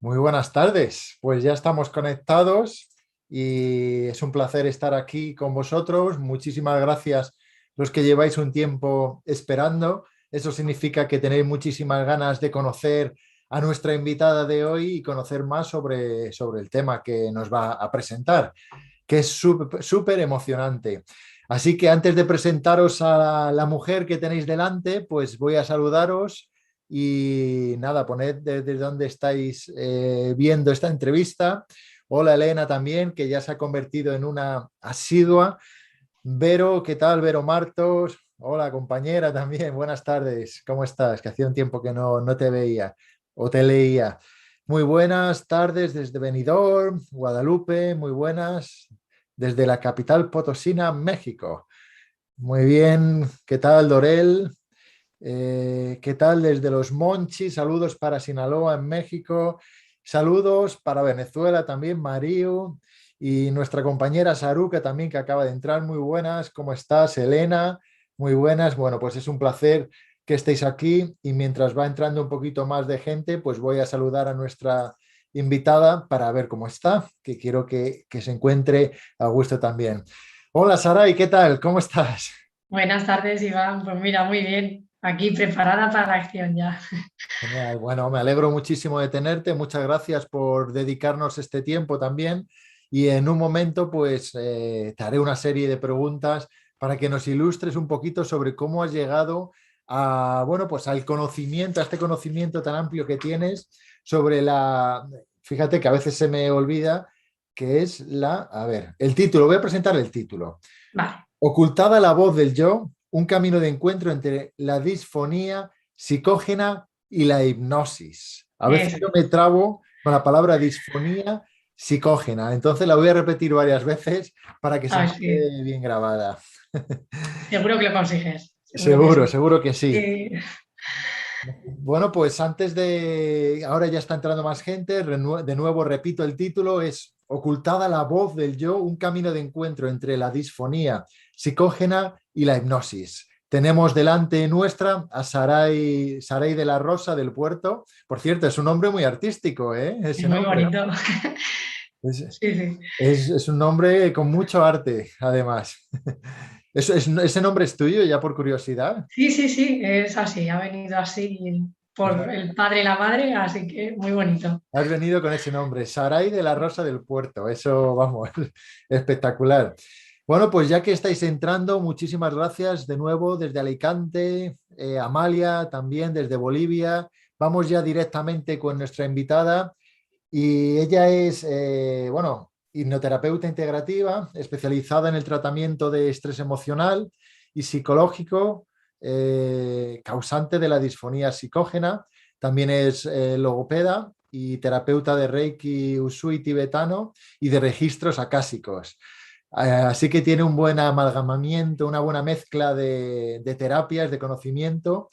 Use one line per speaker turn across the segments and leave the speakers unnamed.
Muy buenas tardes, pues ya estamos conectados y es un placer estar aquí con vosotros. Muchísimas gracias los que lleváis un tiempo esperando. Eso significa que tenéis muchísimas ganas de conocer a nuestra invitada de hoy y conocer más sobre el tema que nos va a presentar, que es súper emocionante. Así que antes de presentaros a la mujer que tenéis delante, pues voy a saludaros y nada, poned desde dónde estáis viendo esta entrevista. Hola Elena también, que ya se ha convertido en una asidua. Vero, ¿qué tal? Vero Martos. Hola compañera también, buenas tardes. ¿Cómo estás? Que hacía un tiempo que no te veía o te leía. Muy buenas tardes desde Benidorm, Guadalupe, muy buenas. Desde la capital potosina, México. Muy bien, ¿qué tal Dorel? ¿Qué tal desde Los Monchis? Saludos para Sinaloa en México. Saludos para Venezuela también, Mariu. Y nuestra compañera Saruca también que acaba de entrar. Muy buenas. ¿Cómo estás, Elena? Muy buenas. Bueno, pues es un placer que estéis aquí y mientras va entrando un poquito más de gente, pues voy a saludar a nuestra invitada para ver cómo está, que quiero que se encuentre a gusto también. Hola, Saray, ¿qué tal? ¿Cómo estás?
Buenas tardes, Iván. Pues mira, muy bien. Aquí preparada para la acción ya.
Genial. Bueno, me alegro muchísimo de tenerte. Muchas gracias por dedicarnos este tiempo también. Y en un momento, pues, te haré una serie de preguntas para que nos ilustres un poquito sobre cómo has llegado a, bueno, pues al conocimiento, a este conocimiento tan amplio que tienes sobre fíjate que a veces se me olvida que es a ver, el título. Voy a presentar el título.
Vale.
Ocultada la voz del yo, un camino de encuentro entre la disfonía psicógena y la hipnosis. A veces
Eso.
yo me trabo con la palabra disfonía psicógena, entonces la voy a repetir varias veces para que
A
se
ver
me
si
quede bien grabada.
seguro que lo consigues. Seguro que
Seguro,
sí.
seguro que sí.
Sí.
Bueno, pues antes de, ahora ya está entrando más gente, de nuevo repito el título, es Ocultada la voz del yo, un camino de encuentro entre la disfonía psicógena y la hipnosis. Tenemos delante nuestra a Saray de la Rosa del Puerto. Por cierto, es un nombre muy artístico, ¿eh?
Es
Ese
muy
nombre.
bonito.
Es,
Sí, sí.
es un nombre con mucho arte, además. ¿Ese nombre es tuyo, ya por curiosidad?
Sí, sí, sí, es así. Ha venido así por el padre y la madre, así que muy bonito.
Has venido con ese nombre, Saray de la Rosa del Puerto. Eso, vamos, espectacular. Bueno, pues ya que estáis entrando, muchísimas gracias de nuevo desde Alicante, Amalia también desde Bolivia. Vamos ya directamente con nuestra invitada y ella es, bueno, hipnoterapeuta integrativa, especializada en el tratamiento de estrés emocional y psicológico, causante de la disfonía psicógena. También es logopeda y terapeuta de Reiki Usui tibetano y de registros acásicos. Así que tiene un buen amalgamamiento, una buena mezcla de terapias, de conocimiento.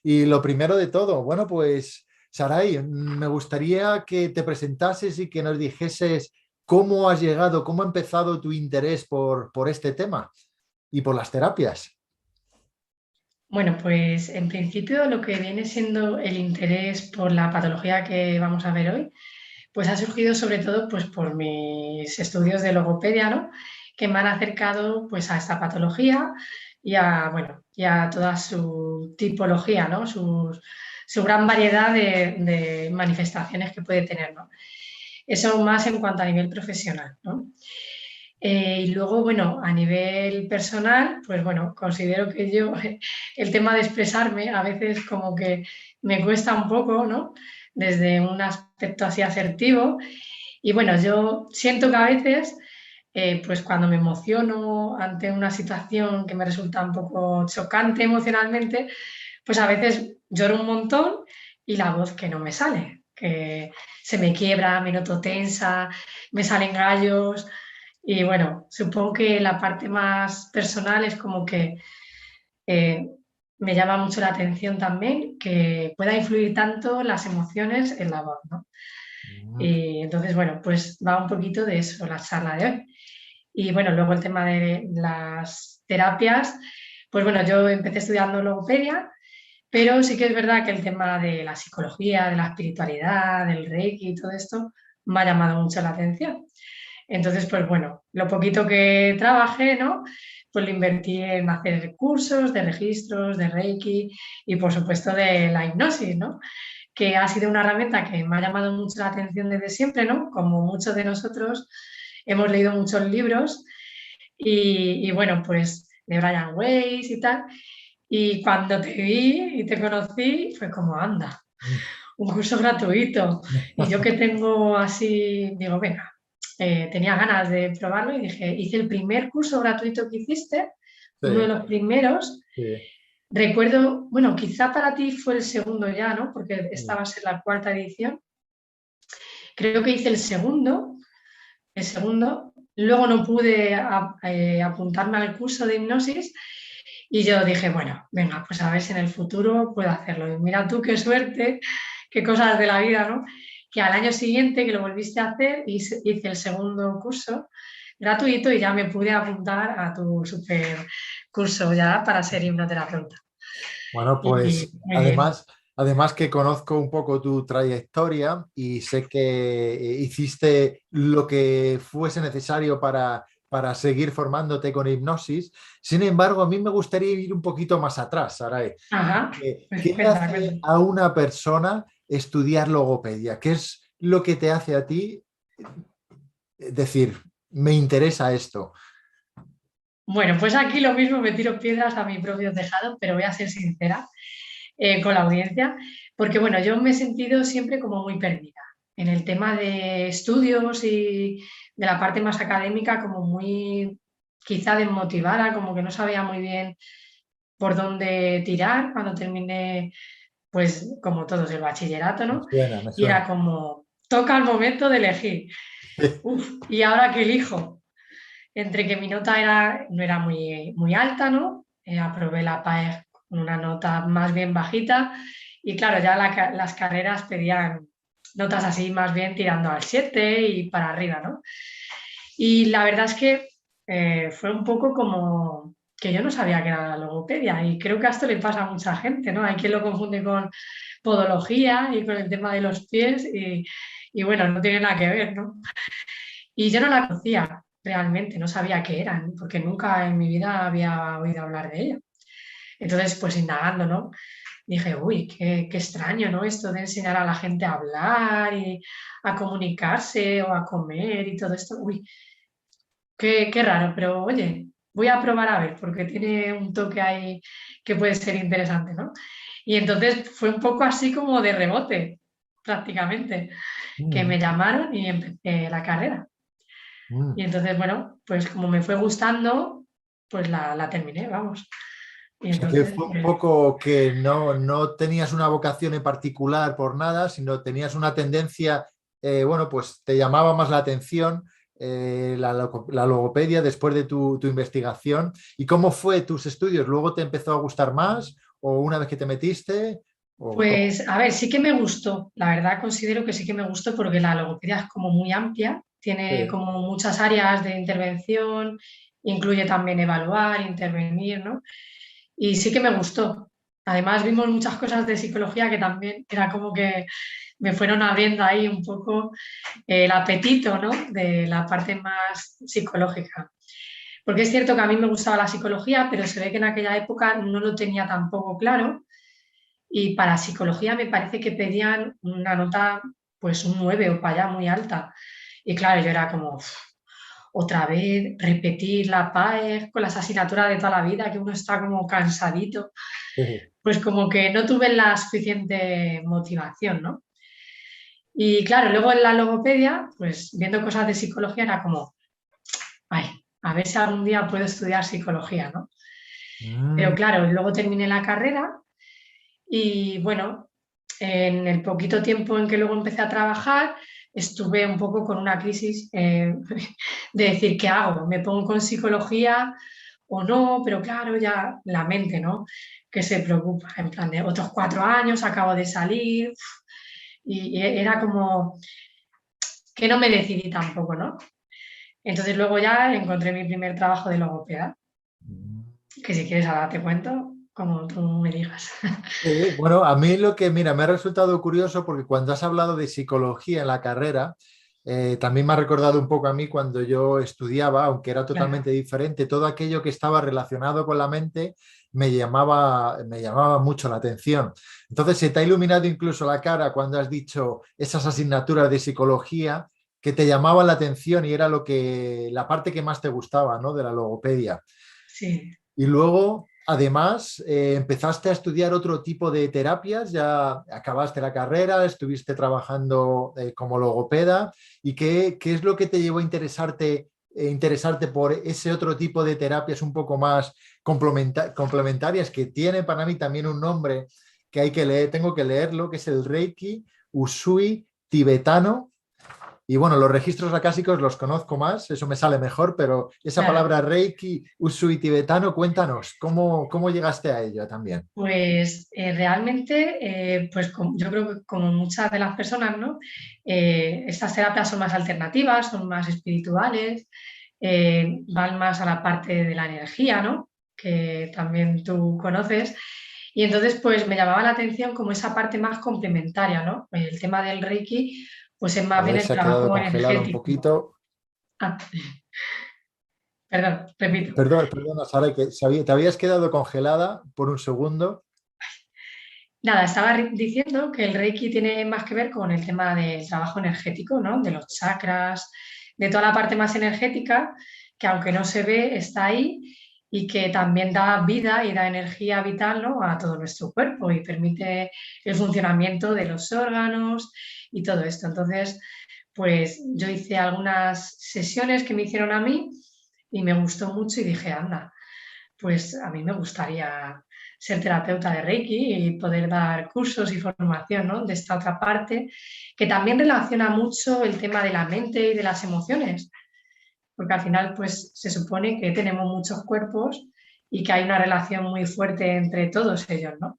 Y lo primero de todo, bueno, pues Saray, me gustaría que te presentases y que nos dijeses cómo has llegado, cómo ha empezado tu interés por este tema y por las terapias.
Bueno, pues en principio lo que viene siendo el interés por la patología que vamos a ver hoy, pues ha surgido sobre todo pues por mis estudios de logopedia, ¿no? Que me han acercado pues a esta patología y a, bueno, y a toda su tipología, ¿no? Su gran variedad de manifestaciones que puede tener, ¿no? Eso más en cuanto a nivel profesional, ¿no? Y luego, bueno, a nivel personal, pues bueno, considero que yo el tema de expresarme a veces como que me cuesta un poco, ¿no? Desde un aspecto así asertivo. Y bueno, yo siento que a veces, pues cuando me emociono ante una situación que me resulta un poco chocante emocionalmente, pues a veces lloro un montón y la voz que no me sale, que se me quiebra, me noto tensa, me salen gallos. Y bueno, supongo que la parte más personal es como que eh, me llama mucho la atención también que pueda influir tanto las emociones en la voz, ¿no?
Mm.
Y entonces, bueno, pues va un poquito de eso la charla de hoy. Y bueno, luego el tema de las terapias, pues bueno, yo empecé estudiando logopedia, Pero sí que es verdad que el tema de la psicología, de la espiritualidad, del Reiki y todo esto me ha llamado mucho la atención. Entonces, pues bueno, lo poquito que trabajé, ¿no? Pues lo invertí en hacer cursos de registros, de Reiki y por supuesto de la hipnosis, ¿no? Que ha sido una herramienta que me ha llamado mucho la atención desde siempre, ¿no? Como muchos de nosotros hemos leído muchos libros y bueno, pues de Brian Weiss y tal. Y cuando te vi y te conocí, fue como, anda, un curso gratuito. Y yo que tengo así, digo, venga, tenía ganas de probarlo y dije, hice el primer curso gratuito que hiciste, uno de
Sí,
los primeros.
sí.
Recuerdo, bueno, quizá para ti fue el segundo ya, ¿no? Porque
Mm.
estabas en la cuarta edición. Creo que hice el segundo. Luego no pude apuntarme al curso de hipnosis y yo dije, bueno, venga, pues a ver si en el futuro puedo hacerlo. Y mira tú qué suerte, qué cosas de la vida, ¿no? Que al año siguiente que lo volviste a hacer, hice el segundo curso gratuito y ya me pude apuntar a tu super curso ya para ser hipnoterapeuta.
Bueno,
Y
pues
muy bien.
además que conozco un poco tu trayectoria y sé que hiciste lo que fuese necesario para seguir formándote con hipnosis. Sin embargo, a mí me gustaría ir un poquito más atrás, Saray.
Ajá, pues
¿Qué
cuenta,
hace
cuenta.
a una persona estudiar logopedia? ¿Qué es lo que te hace a ti decir, me interesa esto?
Bueno, pues aquí lo mismo me tiro piedras a mi propio tejado, pero voy a ser sincera con la audiencia, porque bueno, yo me he sentido siempre como muy perdida en el tema de estudios y de la parte más académica, como muy quizá desmotivada, como que no sabía muy bien por dónde tirar cuando terminé, pues como todos, el bachillerato,
Me
¿no?
suena, me
Y era
suena.
como, toca el momento de elegir. Uf, ¿y ahora qué elijo? Entre que mi nota no era muy alta, ¿no? Aprobé la PAEG con una nota más bien bajita y claro, ya las carreras pedían notas así más bien tirando al 7 y para arriba, ¿no? Y la verdad es que fue un poco como que yo no sabía que era la logopedia y creo que a esto le pasa a mucha gente, ¿no? Hay quien lo confunde con podología y con el tema de los pies y bueno, no tiene nada que ver, ¿no? Y yo no la conocía realmente, no sabía qué eran, porque nunca en mi vida había oído hablar de ella. Entonces, pues indagando, ¿no? Dije, uy, qué extraño, ¿no? Esto de enseñar a la gente a hablar y a comunicarse o a comer y todo esto. Uy, qué raro, pero oye, voy a probar a ver, porque tiene un toque ahí que puede ser interesante, ¿no? Y entonces fue un poco así como de rebote, prácticamente, que
Mm,
me llamaron y empecé la carrera.
mm.
Y entonces, bueno, pues como me fue gustando, pues la terminé, vamos. Y
O sea que
entonces,
fue un
pues,
poco que no tenías una vocación en particular por nada, sino tenías una tendencia, bueno, pues te llamaba más la atención la logopedia después de tu investigación. ¿Y cómo fue tus estudios? ¿Luego te empezó a gustar más o una vez que te metiste? O cómo?
pues, a ver, sí que me gustó. La verdad considero que sí que me gustó porque la logopedia es como muy amplia, tiene
Sí.
como muchas áreas de intervención, incluye también evaluar, intervenir, ¿no? Y sí que me gustó. Además, vimos muchas cosas de psicología que también era como que me fueron abriendo ahí un poco el apetito, ¿no? De la parte más psicológica. Porque es cierto que a mí me gustaba la psicología, pero se ve que en aquella época no lo tenía tampoco claro. Y para psicología me parece que pedían una nota, pues un 9 o para allá muy alta. Y claro, yo era como, "Uf, otra vez repetir la PAEG con las asignaturas de toda la vida, que uno está como cansadito. Pues como que no tuve la suficiente motivación, ¿no? Y claro, luego en la logopedia, pues viendo cosas de psicología era como, ay, a ver si algún día puedo estudiar psicología, ¿no? Pero
Mm,
claro, luego terminé la carrera y bueno, en el poquito tiempo en que luego empecé a trabajar, estuve un poco con una crisis de decir, ¿qué hago? ¿Me pongo con psicología o no? Pero claro, ya la mente, ¿no? Que se preocupa, en plan de otros 4 años, acabo de salir y era como que no me decidí tampoco, ¿no? Entonces luego ya encontré mi primer trabajo de logopeda,
mm.
que si quieres ahora te cuento. como tú me digas.
Sí, bueno, a mí lo que, mira, me ha resultado curioso porque cuando has hablado de psicología en la carrera, también me ha recordado un poco a mí cuando yo estudiaba, aunque era
Claro,
totalmente diferente, todo aquello que estaba relacionado con la mente me llamaba mucho la atención. Entonces, se te ha iluminado incluso la cara cuando has dicho esas asignaturas de psicología que te llamaban la atención y era la parte que más te gustaba, ¿no? De la logopedia.
sí.
Y luego, además, empezaste a estudiar otro tipo de terapias, ya acabaste la carrera, estuviste trabajando como logopeda. ¿Y qué es lo que te llevó a interesarte por ese otro tipo de terapias un poco más complementarias, que tiene para mí también un nombre que hay que leer, tengo que leerlo, que es el Reiki Usui tibetano? Y bueno, los registros acásicos los conozco más, eso me sale mejor, pero esa
Claro,
palabra Reiki, Usui tibetano, cuéntanos, ¿cómo llegaste a ello también?
pues realmente, pues yo creo que como muchas de las personas, ¿no? Estas terapias son más alternativas, son más espirituales, van más a la parte de la energía, ¿no? Que también tú conoces. Y entonces, pues me llamaba la atención como esa parte más complementaria, ¿no? El tema del Reiki, pues es
A
más bien
ver,
el
se ha quedado
trabajo
congelada un
energético.
poquito.
Ah, perdón, repito.
Perdona, Sara, que te habías quedado congelada por un segundo.
Nada, estaba diciendo que el Reiki tiene más que ver con el tema del trabajo energético, ¿no? De los chakras, de toda la parte más energética, que aunque no se ve, está ahí y que también da vida y da energía vital, ¿no? A todo nuestro cuerpo y permite el funcionamiento de los órganos y todo esto. Entonces, pues yo hice algunas sesiones que me hicieron a mí y me gustó mucho y dije, anda, pues a mí me gustaría ser terapeuta de Reiki y poder dar cursos y formación, ¿no? De esta otra parte, que también relaciona mucho el tema de la mente y de las emociones, porque al final pues se supone que tenemos muchos cuerpos y que hay una relación muy fuerte entre todos ellos, ¿no?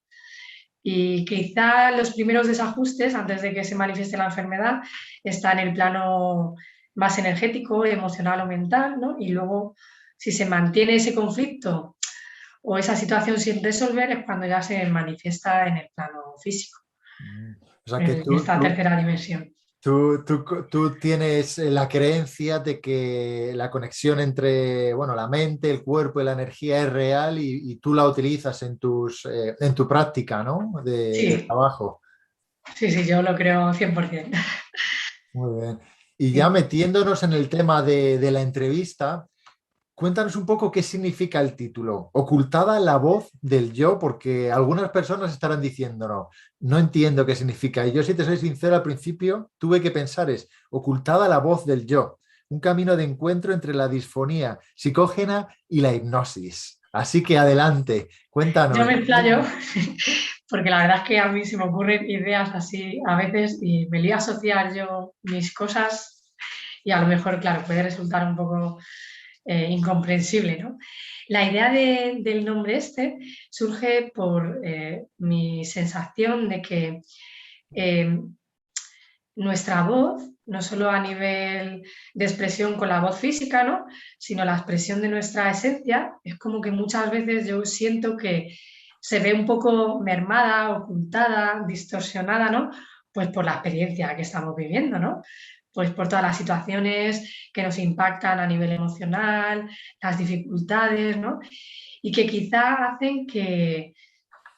Y quizá los primeros desajustes antes de que se manifieste la enfermedad están en el plano más energético, emocional o mental, ¿no? Y luego, si se mantiene ese conflicto o esa situación sin resolver es cuando ya se manifiesta en el plano físico,
O sea que
en esta tercera dimensión.
tú tienes la creencia de que la conexión entre, bueno, la mente, el cuerpo y la energía es real y tú la utilizas en tu práctica, ¿no? De
Sí,
trabajo.
sí, sí, yo lo creo 100%.
Muy bien. Y ya
Sí.
metiéndonos en el tema de la entrevista, cuéntanos un poco qué significa el título, Ocultada la voz del yo, porque algunas personas estarán diciendo, no entiendo qué significa. Y yo, si te soy sincero, al principio tuve que pensar es Ocultada la voz del yo, un camino de encuentro entre la disfonía psicógena y la hipnosis. Así que adelante,
Yo
cuéntanos.
me explayo porque la verdad es que a mí se me ocurren ideas así a veces y me lío a asociar yo mis cosas y a lo mejor, claro, puede resultar un poco incomprensible, ¿no? La idea del nombre este surge por mi sensación de que eh, nuestra voz, no solo a nivel de expresión con la voz física, ¿no? Sino la expresión de nuestra esencia, es como que muchas veces yo siento que se ve un poco mermada, ocultada, distorsionada, ¿no? Pues por la experiencia que estamos viviendo, ¿no? Pues por todas las situaciones que nos impactan a nivel emocional, las dificultades, ¿no? Y que quizá hacen que,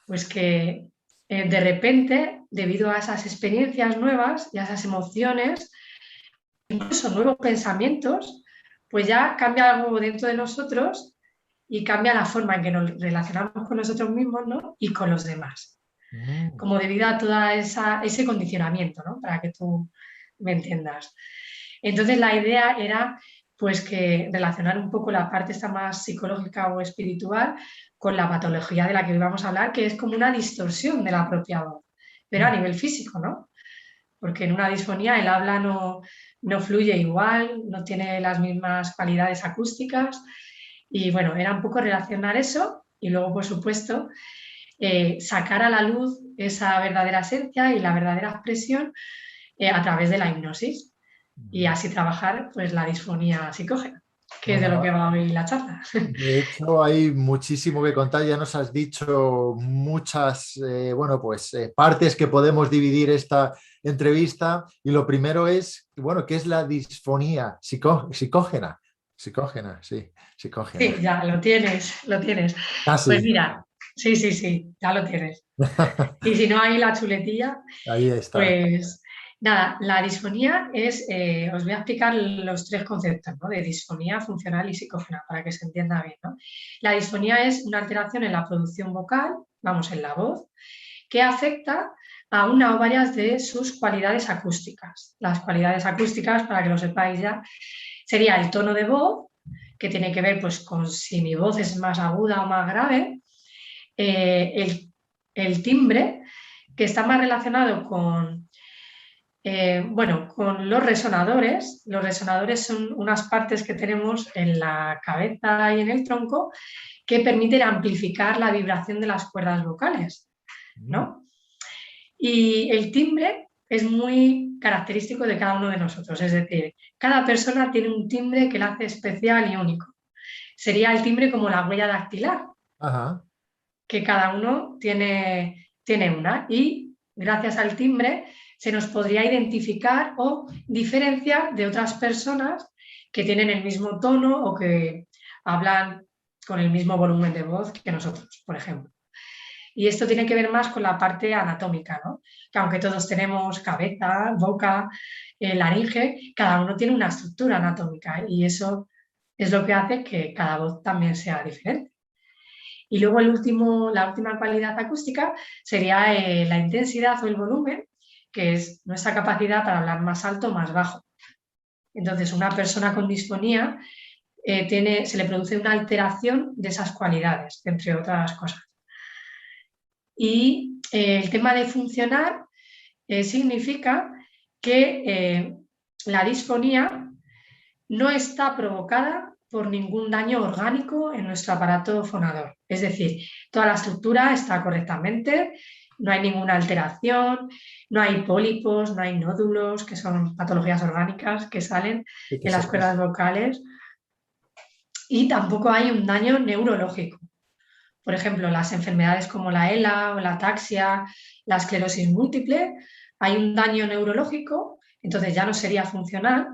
pues que de repente, debido a esas experiencias nuevas y a esas emociones, incluso nuevos pensamientos, pues ya cambia algo dentro de nosotros y cambia la forma en que nos relacionamos con nosotros mismos, ¿no? Y con los demás,
Mm,
como debido a todo ese condicionamiento, ¿no? Para que tú me entiendas. Entonces la idea era pues que relacionar un poco la parte esta más psicológica o espiritual con la patología de la que hoy vamos a hablar, que es como una distorsión de la propia voz, pero a
mm.
nivel físico, ¿no? Porque en una disfonía el habla no fluye igual, no tiene las mismas cualidades acústicas y bueno, era un poco relacionar eso y luego, por supuesto, sacar a la luz esa verdadera esencia y la verdadera expresión a través de la hipnosis y así trabajar pues la disfonía psicógena. que es de lo
Bueno,
que va hoy la charla.
de hecho, hay muchísimo que contar. Ya nos has dicho muchas, bueno, pues partes que podemos dividir esta entrevista. Y lo primero es, bueno, ¿qué es la disfonía psicógena? Psicógena, sí, psicógena.
Sí, ya lo tienes, lo tienes. Pues
Casi.
mira, sí, sí, sí, ya lo tienes. Y si no hay la chuletilla,
Ahí está.
pues nada, la disfonía es, os voy a explicar los tres conceptos, ¿no? De disfonía funcional y psicógena para que se entienda bien, ¿no? La disfonía es una alteración en la producción vocal, vamos, en la voz, que afecta a una o varias de sus cualidades acústicas. Las cualidades acústicas, para que lo sepáis ya, sería el tono de voz, que tiene que ver pues, con si mi voz es más aguda o más grave, eh, el, el timbre, que está más relacionado con, bueno, con los resonadores. Los resonadores son unas partes que tenemos en la cabeza y en el tronco que permiten amplificar la vibración de las cuerdas vocales,
Mm,
¿no? Y el timbre es muy característico de cada uno de nosotros, es decir, cada persona tiene un timbre que la hace especial y único. Sería el timbre como la huella dactilar,
ajá.
que cada uno tiene una y gracias al timbre se nos podría identificar o diferenciar de otras personas que tienen el mismo tono o que hablan con el mismo volumen de voz que nosotros, por ejemplo. Y esto tiene que ver más con la parte anatómica, ¿no? Que aunque todos tenemos cabeza, boca, laringe, cada uno tiene una estructura anatómica y eso es lo que hace que cada voz también sea diferente. Y luego la última cualidad acústica sería la intensidad o el volumen, que es nuestra capacidad para hablar más alto o más bajo. Entonces, una persona con disfonía se le produce una alteración de esas cualidades, entre otras cosas. Y el tema de funcionar significa que la disfonía no está provocada por ningún daño orgánico en nuestro aparato fonador. Es decir, toda la estructura está correctamente, no hay ninguna alteración, no hay pólipos, no hay nódulos, que son patologías orgánicas que salen
Sí, que
en las
sepas.
cuerdas vocales, y tampoco hay un daño neurológico. Por ejemplo, las enfermedades como la ELA o la ataxia, la esclerosis múltiple, hay un daño neurológico, entonces ya no sería funcional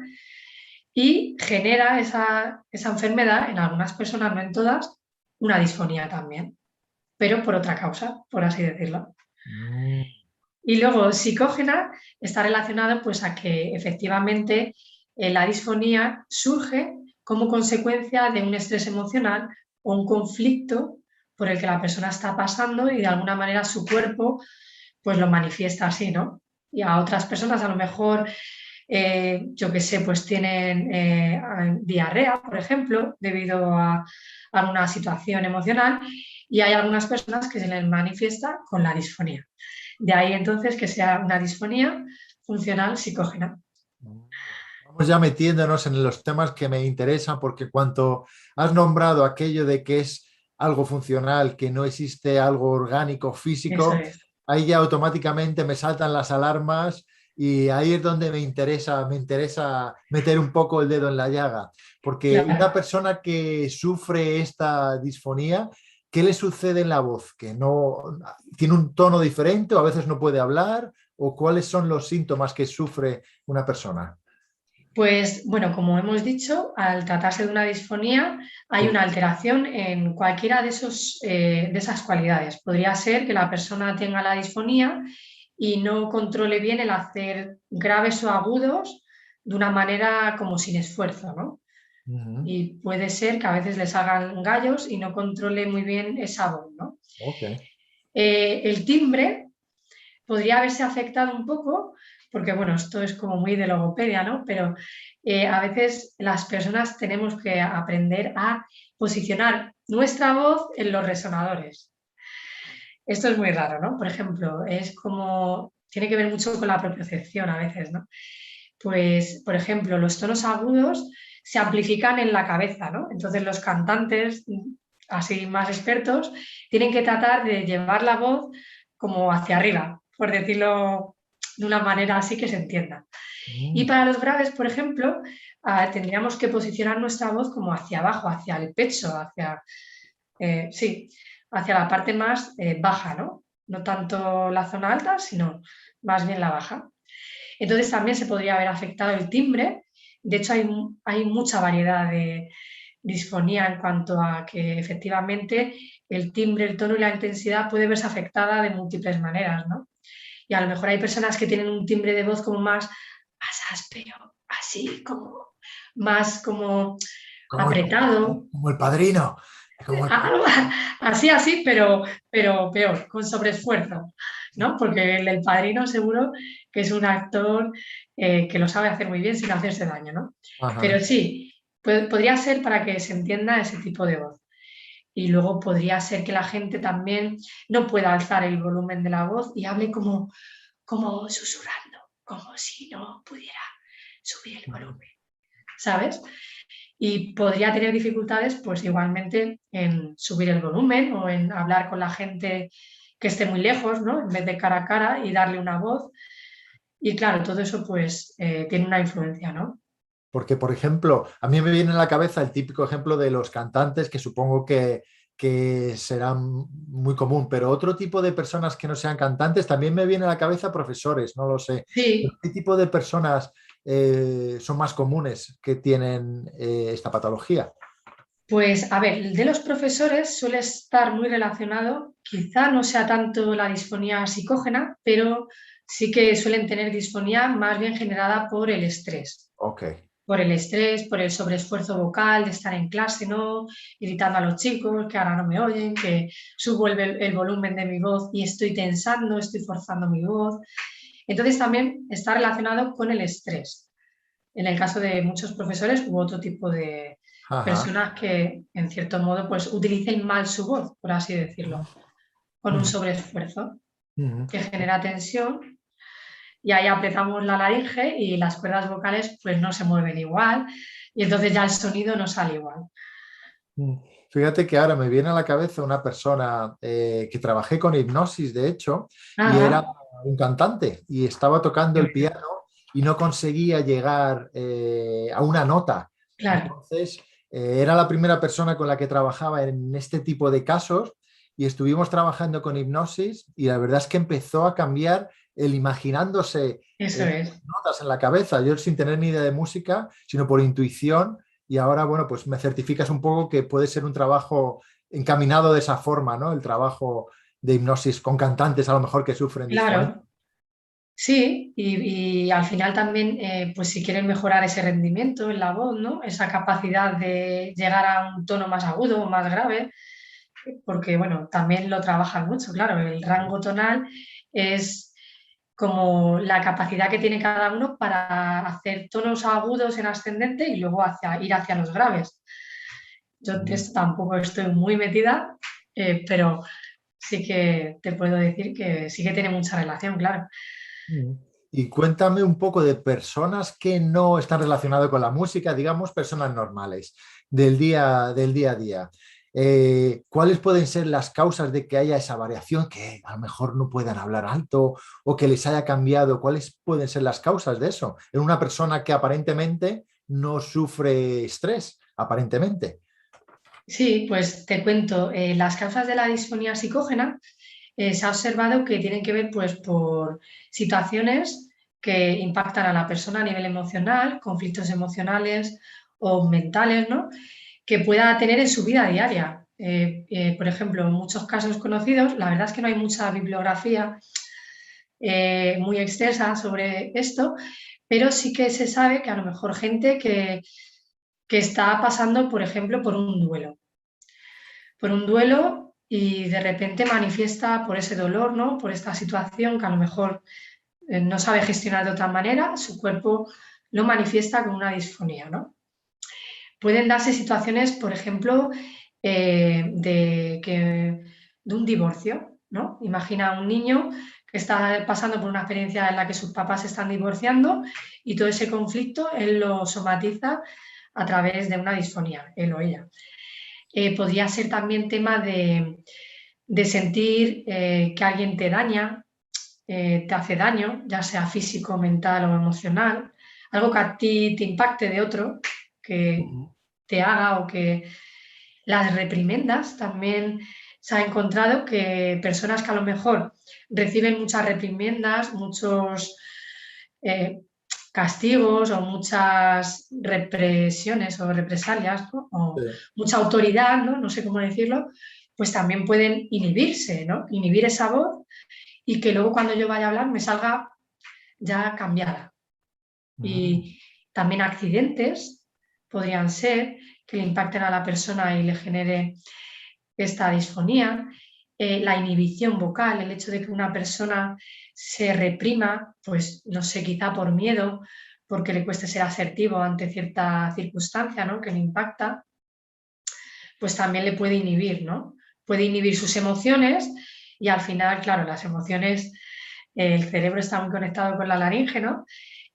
y genera esa enfermedad en algunas personas, no en todas, una disfonía también, pero por otra causa, por así decirlo.
Mm,
Y luego psicógena está relacionado pues a que efectivamente la disfonía surge como consecuencia de un estrés emocional o un conflicto por el que la persona está pasando y de alguna manera su cuerpo pues lo manifiesta así, ¿no? Y a otras personas a lo mejor, yo qué sé, pues tienen diarrea, por ejemplo, debido a alguna situación emocional y hay algunas personas que se les manifiesta con la disfonía. De ahí entonces que sea una disfonía funcional psicógena.
vamos ya metiéndonos en los temas que me interesan, porque cuanto has nombrado aquello de que es algo funcional, que no existe algo orgánico,
Eso
físico,
es.
ahí ya automáticamente me saltan las alarmas y ahí es donde me interesa meter un poco el dedo en la llaga, porque una
Claro.
persona que sufre esta disfonía, ¿qué le sucede en la voz? ¿Que no tiene un tono diferente o a veces no puede hablar? ¿O cuáles son los síntomas que sufre una persona?
Pues bueno, como hemos dicho, al tratarse de una disfonía hay
Sí.
una alteración en cualquiera de esas cualidades. Podría ser que la persona tenga la disfonía y no controle bien el hacer graves o agudos de una manera como sin esfuerzo, ¿no?
Ujú.
Y puede ser que a veces les hagan gallos y no controle muy bien esa voz, ¿no?
Ok.
El timbre podría haberse afectado un poco, porque bueno, esto es como muy de logopedia, ¿no? Pero a veces las personas tenemos que aprender a posicionar nuestra voz en los resonadores. Esto es muy raro, ¿no? Por ejemplo, es como, tiene que ver mucho con la propiocepción a veces, ¿no? Pues, por ejemplo, los tonos agudos se amplifican en la cabeza, ¿no? Entonces los cantantes, así más expertos, tienen que tratar de llevar la voz como hacia arriba, por decirlo de una manera así que se entienda. Y
Mm.
para los graves, por ejemplo, tendríamos que posicionar nuestra voz como hacia abajo, hacia el pecho, sí, hacia la parte más baja, ¿no? No tanto la zona alta, sino más bien la baja. Entonces también se podría haber afectado el timbre. De hecho, hay mucha variedad de disfonía en cuanto a que efectivamente el timbre, el tono y la intensidad puede verse afectada de múltiples maneras, ¿no? Y a lo mejor hay personas que tienen un timbre de voz como más áspero, así como más como
Como el,
apretado,
como el padrino. Como el
algo así, pero peor, con sobreesfuerzo, ¿no? Porque el Padrino seguro que es un actor que lo sabe hacer muy bien sin hacerse daño, ¿no? Pero
Ajá.
sí, podría ser para que se entienda ese tipo de voz. Y luego podría ser que la gente también no pueda alzar el volumen de la voz y hable como susurrando, como si no pudiera subir el volumen, ¿sabes? Y podría tener dificultades, pues igualmente en subir el volumen o en hablar con la gente que esté muy lejos, ¿no? En vez de cara a cara y darle una voz. Y claro, todo eso pues tiene una influencia, ¿no?
Porque, por ejemplo, a mí me viene a la cabeza el típico ejemplo de los cantantes, que supongo que será muy común, pero otro tipo de personas que no sean cantantes, también me viene a la cabeza profesores, no lo sé.
Sí,
¿Qué tipo de personas son más comunes que tienen esta patología?
pues a ver, el de los profesores suele estar muy relacionado, quizá no sea tanto la disfonía psicógena, pero sí que suelen tener disfonía más bien generada por el estrés.
Ok.
Por el estrés, por el sobreesfuerzo vocal de estar en clase, ¿no? Gritando a los chicos que ahora no me oyen, que subo el volumen de mi voz y estoy tensando, estoy forzando mi voz. Entonces también está relacionado con el estrés. En el caso de muchos profesores u otro tipo de
Ajá.
personas que en cierto modo pues utilicen mal su voz, por así decirlo, con un
Ujú,
sobreesfuerzo
ujú.
que genera tensión y ahí apretamos la laringe y las cuerdas vocales pues no se mueven igual y entonces ya el sonido no sale igual.
Mm. Fíjate que ahora me viene a la cabeza una persona que trabajé con hipnosis, de hecho, y era
Ajá,
un cantante y estaba tocando
qué
el
bueno.
piano y no conseguía llegar a una nota.
Claro,
Entonces, era la primera persona con la que trabajaba en este tipo de casos y estuvimos trabajando con hipnosis y la verdad es que empezó a cambiar el imaginándose
eso es.
notas en la cabeza, yo sin tener ni idea de música, sino por intuición y ahora, bueno, pues me certificas un poco que puede ser un trabajo encaminado de esa forma, ¿no? El trabajo de hipnosis con cantantes a lo mejor que sufren disfonía.
Claro, sí, y al final también, pues si quieren mejorar ese rendimiento en la voz, ¿no? Esa capacidad de llegar a un tono más agudo o más grave, porque bueno, también lo trabajan mucho, claro, el rango tonal es como la capacidad que tiene cada uno para hacer tonos agudos en ascendente y luego ir hacia los graves. Yo de esto tampoco estoy muy metida, pero sí que te puedo decir que sí que tiene mucha relación, claro.
Y cuéntame un poco de personas que no están relacionadas con la música, digamos, personas normales del día a día. ¿Cuáles pueden ser las causas de que haya esa variación, que a lo mejor no puedan hablar alto o que les haya cambiado? ¿Cuáles pueden ser las causas de eso? En una persona que aparentemente no sufre estrés, aparentemente.
Sí, pues te cuento, las causas de la disfonía psicógena se ha observado que tienen que ver pues, por situaciones que impactan a la persona a nivel emocional, conflictos emocionales o mentales, ¿no? Que pueda tener en su vida diaria. Por ejemplo, en muchos casos conocidos, la verdad es que no hay mucha bibliografía muy extensa sobre esto, pero sí que se sabe que a lo mejor gente que está pasando, por ejemplo, por un duelo y de repente manifiesta por ese dolor, ¿no? Por esta situación que a lo mejor no sabe gestionar de otra manera, su cuerpo lo manifiesta con una disfonía, ¿no? Pueden darse situaciones, por ejemplo, de un divorcio, ¿no? Imagina a un niño que está pasando por una experiencia en la que sus papás se están divorciando y todo ese conflicto él lo somatiza a través de una disfonía, él o ella. Podría ser también tema de sentir que alguien te daña, te hace daño, ya sea físico, mental o emocional, algo que a ti te impacte de otro, que te haga o que las reprimendas. También se ha encontrado que personas que a lo mejor reciben muchas reprimendas, muchos eh, castigos o muchas represiones o represalias, ¿no? O
Sí.
mucha autoridad, ¿no? No sé cómo decirlo, pues también pueden inhibirse, ¿no? Inhibir esa voz y que luego cuando yo vaya a hablar me salga ya cambiada.
Mm.
Y también accidentes podrían ser que le impacten a la persona y le genere esta disfonía. La inhibición vocal, el hecho de que una persona se reprima, pues no sé, quizá por miedo, porque le cueste ser asertivo ante cierta circunstancia, ¿no? Que le impacta, pues también le puede inhibir, ¿no? Puede inhibir sus emociones y al final, claro, las emociones, el cerebro está muy conectado con la laringe, ¿no?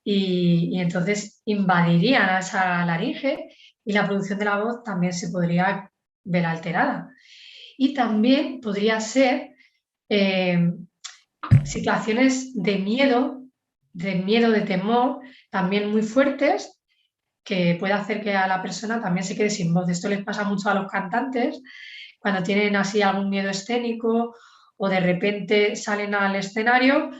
Y entonces invadirían a esa laringe y la producción de la voz también se podría ver alterada. Y también podría ser eh, situaciones de miedo, de temor, también muy fuertes, que puede hacer que a la persona también se quede sin voz. Esto les pasa mucho a los cantantes cuando tienen así algún miedo escénico o de repente salen al escenario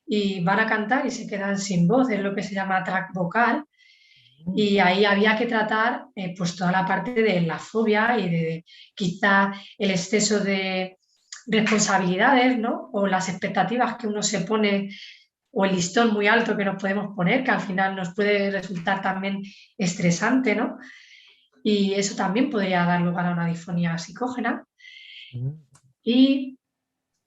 y van a cantar y se quedan sin voz, es lo que se llama track vocal. Y ahí había que tratar pues toda la parte de la fobia y de quizá el exceso de responsabilidades, ¿no? O las expectativas que uno se pone o el listón muy alto que nos podemos poner, que al final nos puede resultar también estresante, ¿no? Y eso también podría dar lugar a una disfonía psicógena.
Mm.
Y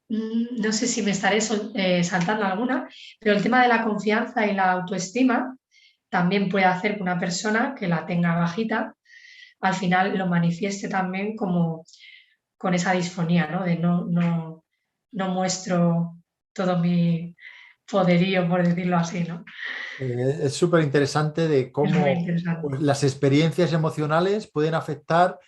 no sé si me estaré saltando alguna, pero el tema de la confianza y la autoestima también puede hacer que una persona que la tenga bajita al final lo manifieste también como con esa disfonía, ¿no? De no muestro todo mi poderío, por decirlo así, ¿no?
Es súper interesante de
Es muy
cómo
interesante.
pues, las experiencias emocionales pueden afectar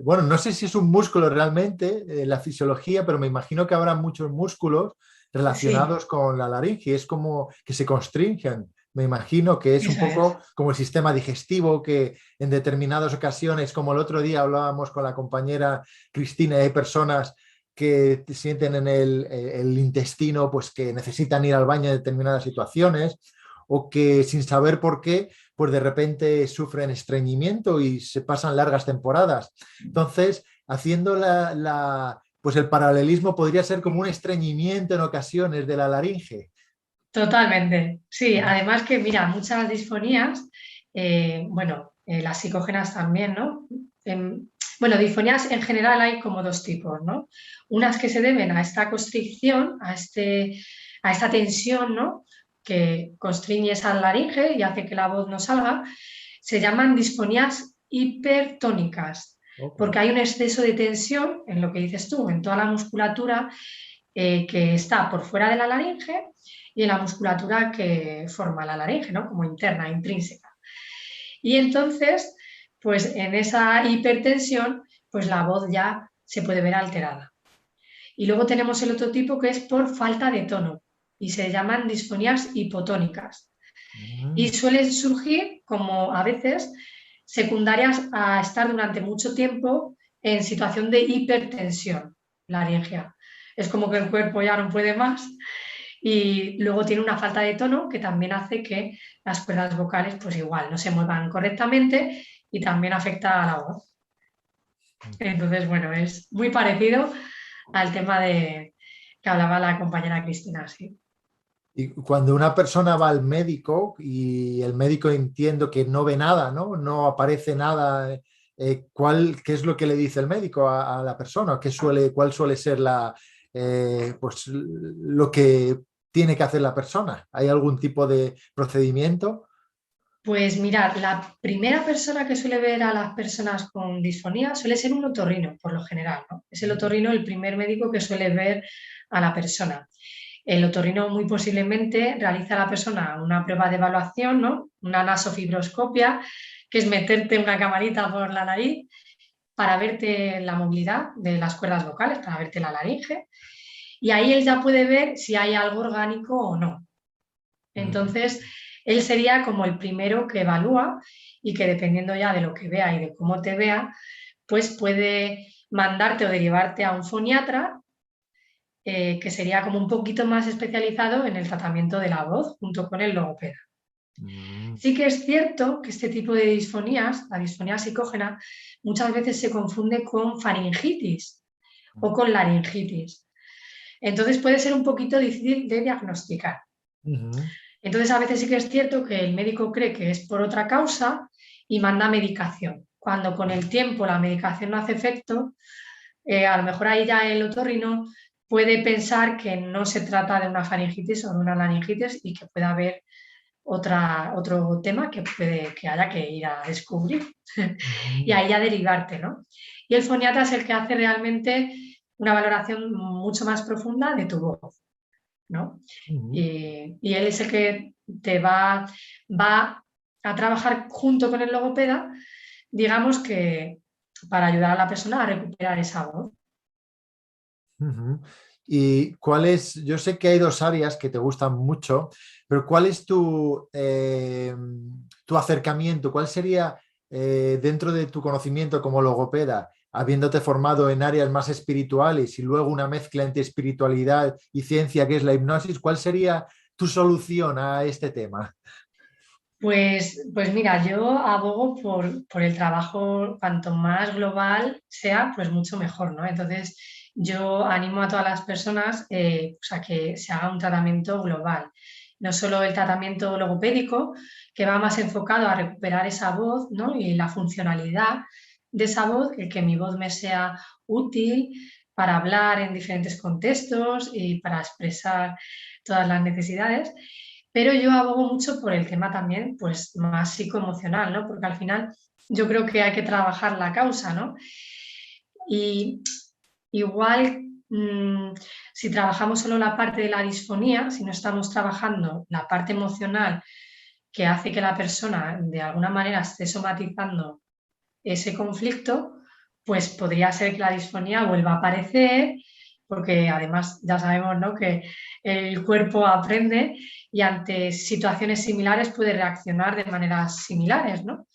bueno, no sé si es un músculo realmente, la fisiología, pero me imagino que habrá muchos músculos
Sí,
relacionados con la laringe, es como que se constringen. Me imagino que es un
eso es.
poco como el sistema digestivo que en determinadas ocasiones, como el otro día hablábamos con la compañera Cristina, hay personas que sienten en el intestino, pues que necesitan ir al baño en determinadas situaciones o que sin saber por qué, pues de repente sufren estreñimiento y se pasan largas temporadas. Entonces, haciendo pues el paralelismo podría ser como un estreñimiento en ocasiones de la laringe.
Totalmente. Sí, además que, mira, muchas disfonías, bueno, las psicógenas también, ¿no? Bueno, disfonías en general hay como dos tipos, ¿no? Unas que se deben a esta constricción, a esta tensión, ¿no? Que constriñe esa laringe y hace que la voz no salga, se llaman disfonías hipertónicas,
Ok.
porque hay un exceso de tensión, en lo que dices tú, en toda la musculatura que está por fuera de la laringe y en la musculatura que forma la laringe, ¿no? Como interna, intrínseca. Y entonces, pues en esa hipertensión, pues la voz ya se puede ver alterada. Y luego tenemos el otro tipo que es por falta de tono y se llaman disfonías hipotónicas. Y
Mm.
suelen surgir como a veces secundarias a estar durante mucho tiempo en situación de hipertensión laringea. Es como que el cuerpo ya no puede más y luego tiene una falta de tono que también hace que las cuerdas vocales pues igual no se muevan correctamente y también afecta a la voz. Entonces, bueno, es muy parecido al tema de que hablaba la compañera Cristina, sí.
Y cuando una persona va al médico y el médico entiendo que no ve nada, ¿no? No aparece nada, ¿qué es lo que le dice el médico a la persona? ¿Cuál suele ser pues, lo que tiene que hacer la persona? ¿Hay algún tipo de procedimiento?
Pues mirad, la primera persona que suele ver a las personas con disfonía suele ser un otorrino, por lo general, ¿no? Es el otorrino el primer médico que suele ver a la persona. El otorrino muy posiblemente realiza a la persona una prueba de evaluación, ¿no? Una nasofibroscopia, que es meterte una camarita por la nariz para verte la movilidad de las cuerdas vocales, para verte la laringe. y ahí él ya puede ver si hay algo orgánico o no.
Mm.
Entonces, él sería como el primero que evalúa y que dependiendo ya de lo que vea y de cómo te vea, pues puede mandarte o derivarte a un foniatra, que sería como un poquito más especializado en el tratamiento de la voz junto con el logopeda.
Mm.
Sí que es cierto que este tipo de disfonías, la disfonía psicógena, muchas veces se confunde con faringitis o con laringitis. Entonces puede ser un poquito difícil de diagnosticar.
Ujú.
Entonces a veces sí que es cierto que el médico cree que es por otra causa y manda medicación. Cuando con el tiempo la medicación no hace efecto, a lo mejor ahí ya el otorrino puede pensar que no se trata de una faringitis o de una laringitis y que puede haber otro tema que haya que ir a descubrir y
Ujú.
ahí ya derivarte, ¿no? Y el foniatra es el que hace realmente una valoración mucho más profunda de tu voz, ¿no?
Ujú.
Y él es el que te va a trabajar junto con el logopeda, digamos que para ayudar a la persona a recuperar esa voz.
Ujú. ¿Y cuál es? Yo sé que hay dos áreas que te gustan mucho, pero ¿cuál es tu acercamiento? ¿Cuál sería dentro de tu conocimiento como logopeda, habiéndote formado en áreas más espirituales y luego una mezcla entre espiritualidad y ciencia que es la hipnosis? ¿Cuál sería tu solución a este tema?
Pues mira, yo abogo por el trabajo, cuanto más global sea, pues mucho mejor, ¿no? Entonces, yo animo a todas las personas, pues a que se haga un tratamiento global. No solo el tratamiento logopédico, que va más enfocado a recuperar esa voz, ¿no? Y la funcionalidad de esa voz, el que mi voz me sea útil para hablar en diferentes contextos y para expresar todas las necesidades, pero yo abogo mucho por el tema también, pues más psicoemocional, ¿no? Porque al final yo creo que hay que trabajar la causa, ¿no? Y igual, si trabajamos solo la parte de la disfonía, si no estamos trabajando la parte emocional que hace que la persona de alguna manera esté somatizando ese conflicto, pues podría ser que la disfonía vuelva a aparecer, porque además ya sabemos, ¿no?, que el cuerpo aprende y ante situaciones similares puede reaccionar de maneras similares, ¿no?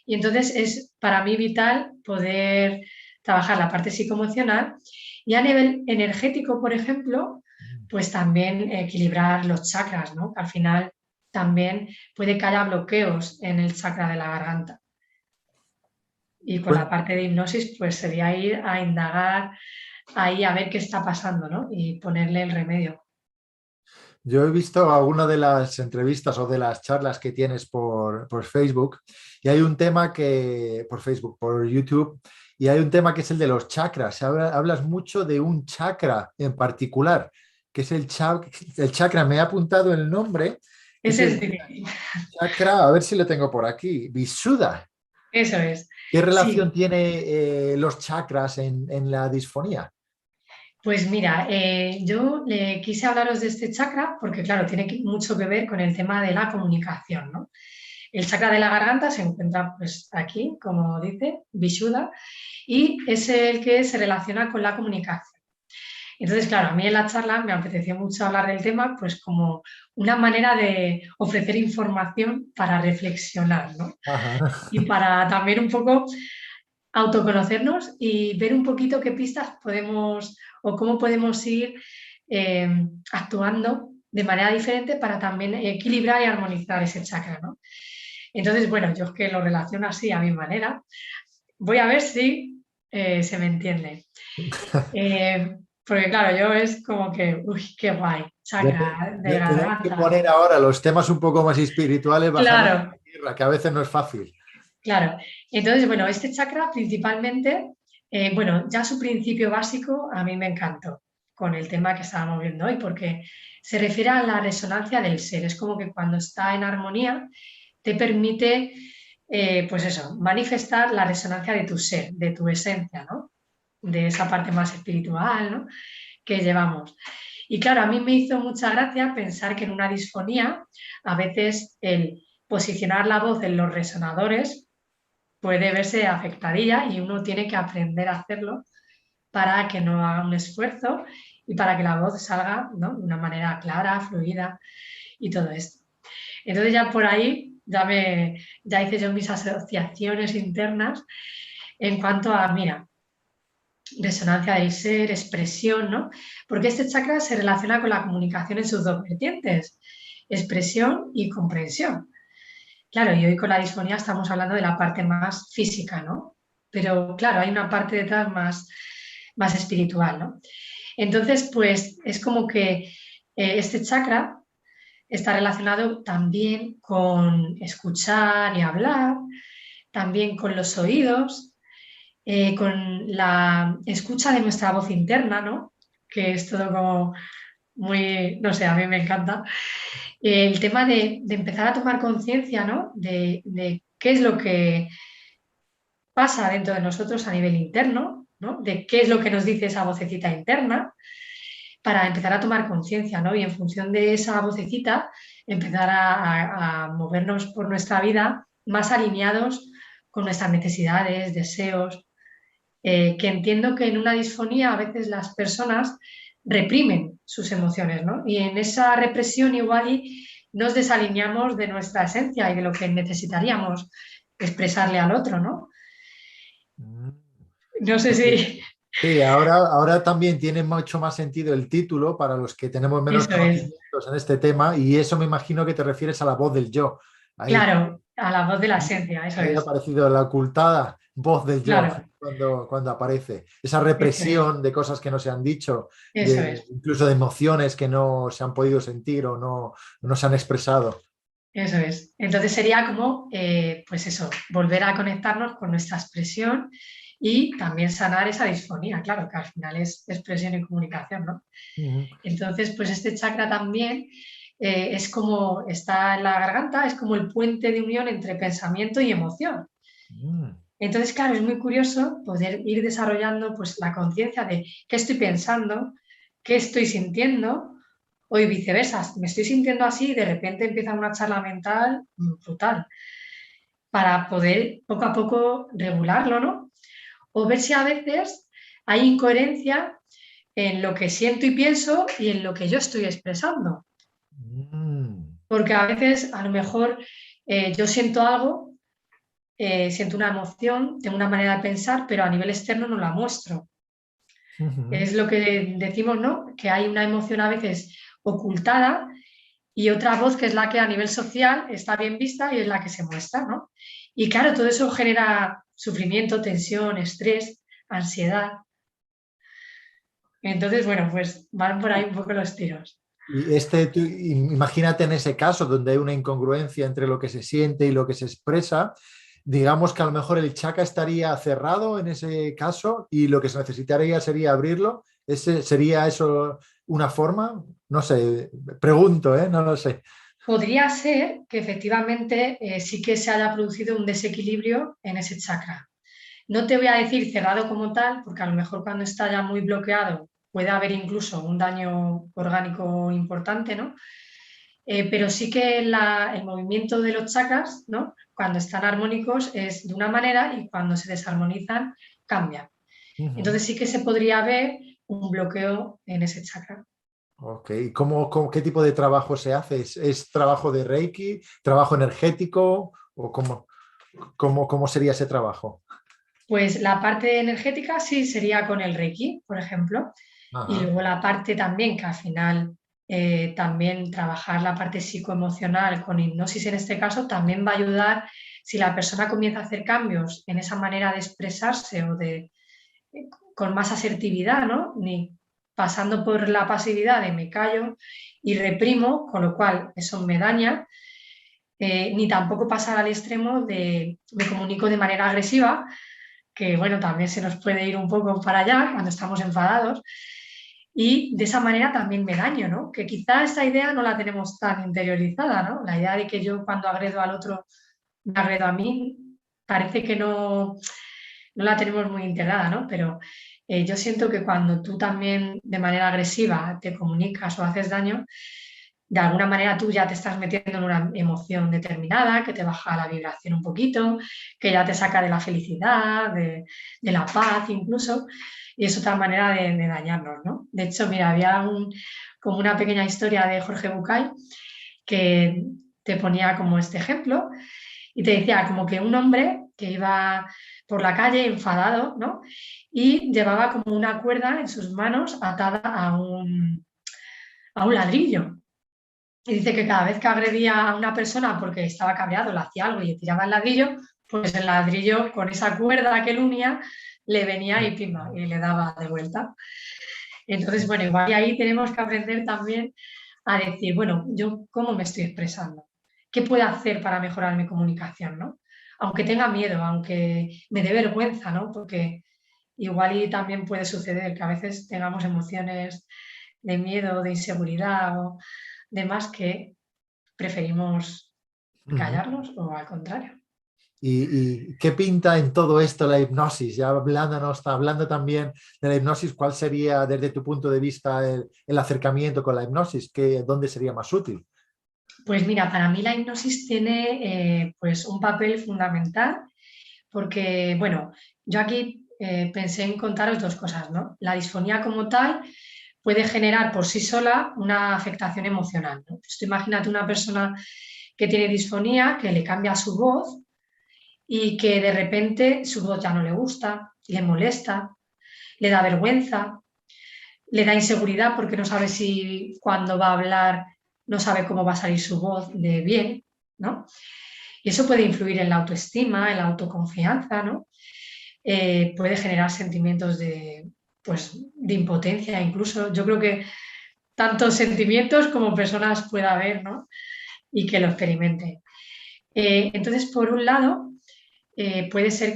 Y entonces es para mí vital poder trabajar la parte psicoemocional y a nivel energético, por ejemplo, pues también equilibrar los chakras, ¿no? Que al final también puede que haya bloqueos en el chakra de la garganta. Y con
Pues
la parte de hipnosis, pues sería ir a indagar ahí a ver qué está pasando, ¿no? Y ponerle el remedio.
yo he visto alguna de las entrevistas o de las charlas que tienes por Facebook y hay un tema que, por Facebook, por YouTube, y hay un tema que es el de los chakras. Hablas mucho de un chakra en particular, que es el chakra, me he apuntado el nombre, que es
Ese es
el
difícil.
chakra, a ver si lo tengo por aquí, Visuddha.
Eso es.
¿Qué
Sí,
relación tiene los chakras en la disfonía?
pues mira, yo le quise hablaros de este chakra porque, claro, tiene mucho que ver con el tema de la comunicación, ¿no? El chakra de la garganta se encuentra pues aquí, como dice, Vishuddha, y es el que se relaciona con la comunicación. Entonces, claro, a mí en la charla me apeteció mucho hablar del tema, pues como una manera de ofrecer información para reflexionar, ¿no?
Ajá.
Y para también un poco autoconocernos y ver un poquito qué pistas podemos o cómo podemos ir eh, actuando de manera diferente para también equilibrar y armonizar ese chakra, ¿no? Entonces, bueno, yo es que lo relaciono así a mi manera. Voy a ver si se me entiende. Porque claro, yo es como que, uy, qué guay, chakra de
Tenemos que
garganta.
poner ahora los temas un poco más espirituales, bajarnos a
Claro,
la tierra, que a veces no es fácil.
claro. Entonces, bueno, este chakra principalmente, bueno, ya su principio básico a mí me encantó con el tema que estábamos viendo hoy, porque se refiere a la resonancia del ser. Es como que cuando está en armonía te permite, pues eso, manifestar la resonancia de tu ser, de tu esencia, ¿no? De esa parte más espiritual, ¿no?, que llevamos. Y claro, a mí me hizo mucha gracia pensar que en una disfonía, a veces el posicionar la voz en los resonadores puede verse afectadilla y uno tiene que aprender a hacerlo para que no haga un esfuerzo y para que la voz salga, ¿no?, de una manera clara, fluida y todo esto. Entonces ya por ahí ya hice yo mis asociaciones internas en cuanto a, mira, resonancia del ser, expresión, ¿no? Porque este chakra se relaciona con la comunicación en sus dos vertientes, expresión y comprensión. Claro, y hoy con la disfonía estamos hablando de la parte más física, ¿no? Pero claro, hay una parte detrás más espiritual, ¿no? Entonces, pues es como que este chakra está relacionado también con escuchar y hablar, también con los oídos, con la escucha de nuestra voz interna, ¿no? Que es todo como muy, no sé, a mí me encanta. El tema de empezar a tomar conciencia, ¿no? De qué es lo que pasa dentro de nosotros a nivel interno, ¿no? De qué es lo que nos dice esa vocecita interna, para empezar a tomar conciencia, ¿no? Y en función de esa vocecita, empezar a movernos por nuestra vida más alineados con nuestras necesidades, deseos, que entiendo que en una disfonía a veces las personas reprimen sus emociones, ¿no? Y en esa represión igual y nos desalineamos de nuestra esencia y de lo que necesitaríamos expresarle al otro, ¿no?
Mm.
No sé si
Sí, ahora también tiene mucho más sentido el título para los que tenemos menos
eso es.
conocimientos en este tema y eso me imagino que te refieres a la voz del yo. Ahí,
Claro, a la voz de la esencia, eso
ahí ha
es.
aparecido la ocultada voz del yo
Claro,
cuando aparece. Esa
eso es.
represión de cosas que no se han dicho,
Eso es.
incluso de emociones que no se han podido sentir o no se han expresado.
Eso es. Entonces sería como, pues eso, volver a conectarnos con nuestra expresión y también sanar esa disfonía, claro, que al final es expresión y comunicación, ¿no?
Ujú.
Entonces, pues este chakra también es como, está en la garganta, es como el puente de unión entre pensamiento y emoción.
Mm.
Entonces, claro, es muy curioso poder ir desarrollando pues la conciencia de qué estoy pensando, qué estoy sintiendo, o y viceversa, me estoy sintiendo así y de repente empieza una charla mental brutal, para poder poco a poco regularlo, ¿no? O ver si a veces hay incoherencia en lo que siento y pienso y en lo que yo estoy expresando.
Mm.
Porque a veces, a lo mejor, yo siento algo, siento una emoción, tengo una manera de pensar, pero a nivel externo no la muestro.
Ujú.
Es lo que decimos, ¿no? Que hay una emoción a veces ocultada y otra voz que es la que a nivel social está bien vista y es la que se muestra, ¿no? Y claro, todo eso genera sufrimiento, tensión, estrés, ansiedad. Entonces, bueno, pues van por ahí un poco los tiros.
Y imagínate en ese caso donde hay una incongruencia entre lo que se siente y lo que se expresa, digamos que a lo mejor el chakra estaría cerrado en ese caso y lo que se necesitaría sería abrirlo. ¿Sería eso una forma? No sé, pregunto, ¿eh? No lo sé.
Podría ser que efectivamente sí que se haya producido un desequilibrio en ese chakra. No te voy a decir cerrado como tal, porque a lo mejor cuando está ya muy bloqueado puede haber incluso un daño orgánico importante, ¿no? Pero sí que el movimiento de los chakras, ¿no? Cuando están armónicos es de una manera y cuando se desarmonizan cambia.
Ujú.
Entonces sí que se podría ver un bloqueo en ese chakra.
Ok, qué tipo de trabajo se hace? ¿Es trabajo de Reiki, trabajo energético o cómo sería ese trabajo?
Pues la parte energética sí sería con el Reiki, por ejemplo, y
Ajá.
luego la parte también que al final también trabajar la parte psicoemocional con hipnosis en este caso también va a ayudar si la persona comienza a hacer cambios en esa manera de expresarse o de con más asertividad, ¿no? Ni pasando por la pasividad de me callo y reprimo, con lo cual eso me daña, ni tampoco pasar al extremo de me comunico de manera agresiva, que bueno, también se nos puede ir un poco para allá cuando estamos enfadados, y de esa manera también me daño, ¿no? Que quizá esta idea no la tenemos tan interiorizada, ¿no? La idea de que yo cuando agredo al otro me agredo a mí, parece que no la tenemos muy integrada, ¿no? Pero yo siento que cuando tú también de manera agresiva te comunicas o haces daño, de alguna manera tú ya te estás metiendo en una emoción determinada, que te baja la vibración un poquito, que ya te saca de la felicidad, de la paz incluso. y es otra manera de dañarnos, ¿no? De hecho, mira, había como una pequeña historia de Jorge Bucay que te ponía como este ejemplo y te decía como que un hombre que iba por la calle enfadado, ¿no? Y llevaba como una cuerda en sus manos atada a un ladrillo. Y dice que cada vez que agredía a una persona porque estaba cabreado, le hacía algo y le tiraba el ladrillo, pues el ladrillo con esa cuerda que él unía le venía y pimba, y le daba de vuelta. Entonces, bueno, igual y ahí tenemos que aprender también a decir, bueno, yo cómo me estoy expresando, qué puedo hacer para mejorar mi comunicación, ¿no? Aunque tenga miedo, aunque me dé vergüenza, ¿no? Porque igual y también puede suceder que a veces tengamos emociones de miedo, de inseguridad o demás que preferimos
Ujú.
callarnos o al contrario.
¿Y qué pinta en todo esto la hipnosis? Ya hablando también de la hipnosis, ¿cuál sería desde tu punto de vista el acercamiento con la hipnosis? ¿Dónde sería más útil?
Pues mira, para mí la hipnosis tiene pues un papel fundamental porque, bueno, yo aquí pensé en contaros dos cosas, ¿no? La disfonía como tal puede generar por sí sola una afectación emocional, ¿no? Pues tú imagínate una persona que tiene disfonía, que le cambia su voz y que de repente su voz ya no le gusta, le molesta, le da vergüenza, le da inseguridad porque no sabe si cuando va a hablar no sabe cómo va a salir su voz de bien, ¿no? Y eso puede influir en la autoestima, en la autoconfianza, ¿no? Puede generar sentimientos pues, de impotencia incluso. Yo creo que tantos sentimientos como personas pueda haber, ¿no? Y que lo experimente. Entonces, por un lado, puede ser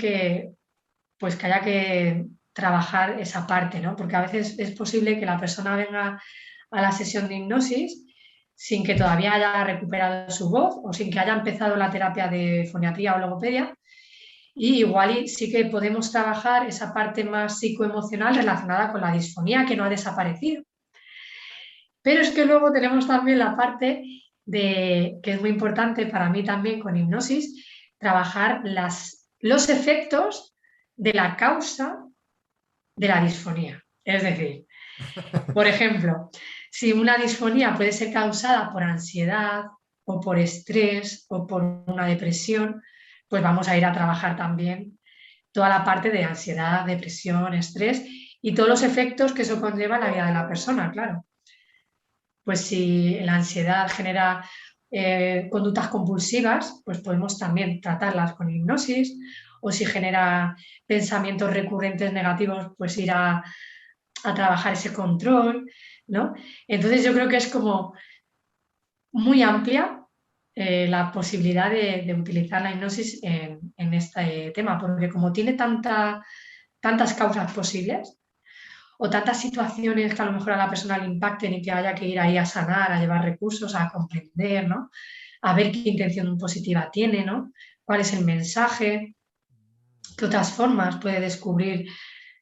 pues, que haya que trabajar esa parte, ¿no? Porque a veces es posible que la persona venga a la sesión de hipnosis sin que todavía haya recuperado su voz o sin que haya empezado la terapia de foniatría o logopedia. Y igual sí que podemos trabajar esa parte más psicoemocional relacionada con la disfonía que no ha desaparecido. Pero es que luego tenemos también la parte que es muy importante para mí también con hipnosis, trabajar los efectos de la causa de la disfonía. Es decir, por ejemplo, si una disfonía puede ser causada por ansiedad o por estrés o por una depresión, pues vamos a ir a trabajar también toda la parte de ansiedad, depresión, estrés y todos los efectos que eso conlleva en la vida de la persona, claro. Pues si la ansiedad genera conductas compulsivas, pues podemos también tratarlas con hipnosis, o si genera pensamientos recurrentes negativos, pues ir a trabajar ese control, ¿no? Entonces yo creo que es como muy amplia la posibilidad de utilizar la hipnosis en este tema, porque como tiene tantas causas posibles o tantas situaciones que a lo mejor a la persona le impacten y que haya que ir ahí a sanar, a llevar recursos, a comprender, ¿no? A ver qué intención positiva tiene, ¿no? Cuál es el mensaje, qué otras formas puede descubrir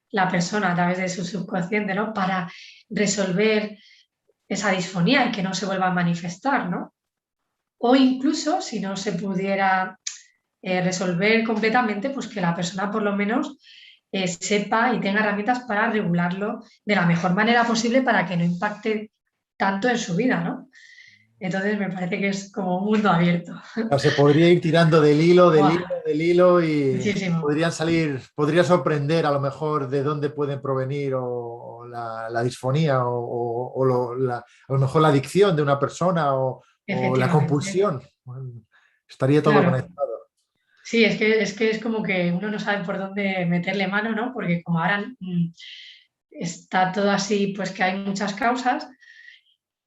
la persona a través de su subconsciente, ¿no? Para resolver esa disfonía y que no se vuelva a manifestar, ¿no? O incluso, si no se pudiera resolver completamente, pues que la persona por lo menos sepa y tenga herramientas para regularlo de la mejor manera posible para que no impacte tanto en su vida, ¿no? Entonces me parece que es como un mundo abierto.
O sea, se podría ir tirando del hilo, del
¡Buah!
hilo, del hilo y
Muchísimo.
podría sorprender a lo mejor de dónde pueden provenir o la disfonía a lo mejor la adicción de una persona o la
Efectivamente.
compulsión. Bueno, estaría todo
Claro.
conectado.
Sí, es que es como que uno no sabe por dónde meterle mano, ¿no? Porque como ahora está todo así, pues que hay muchas causas,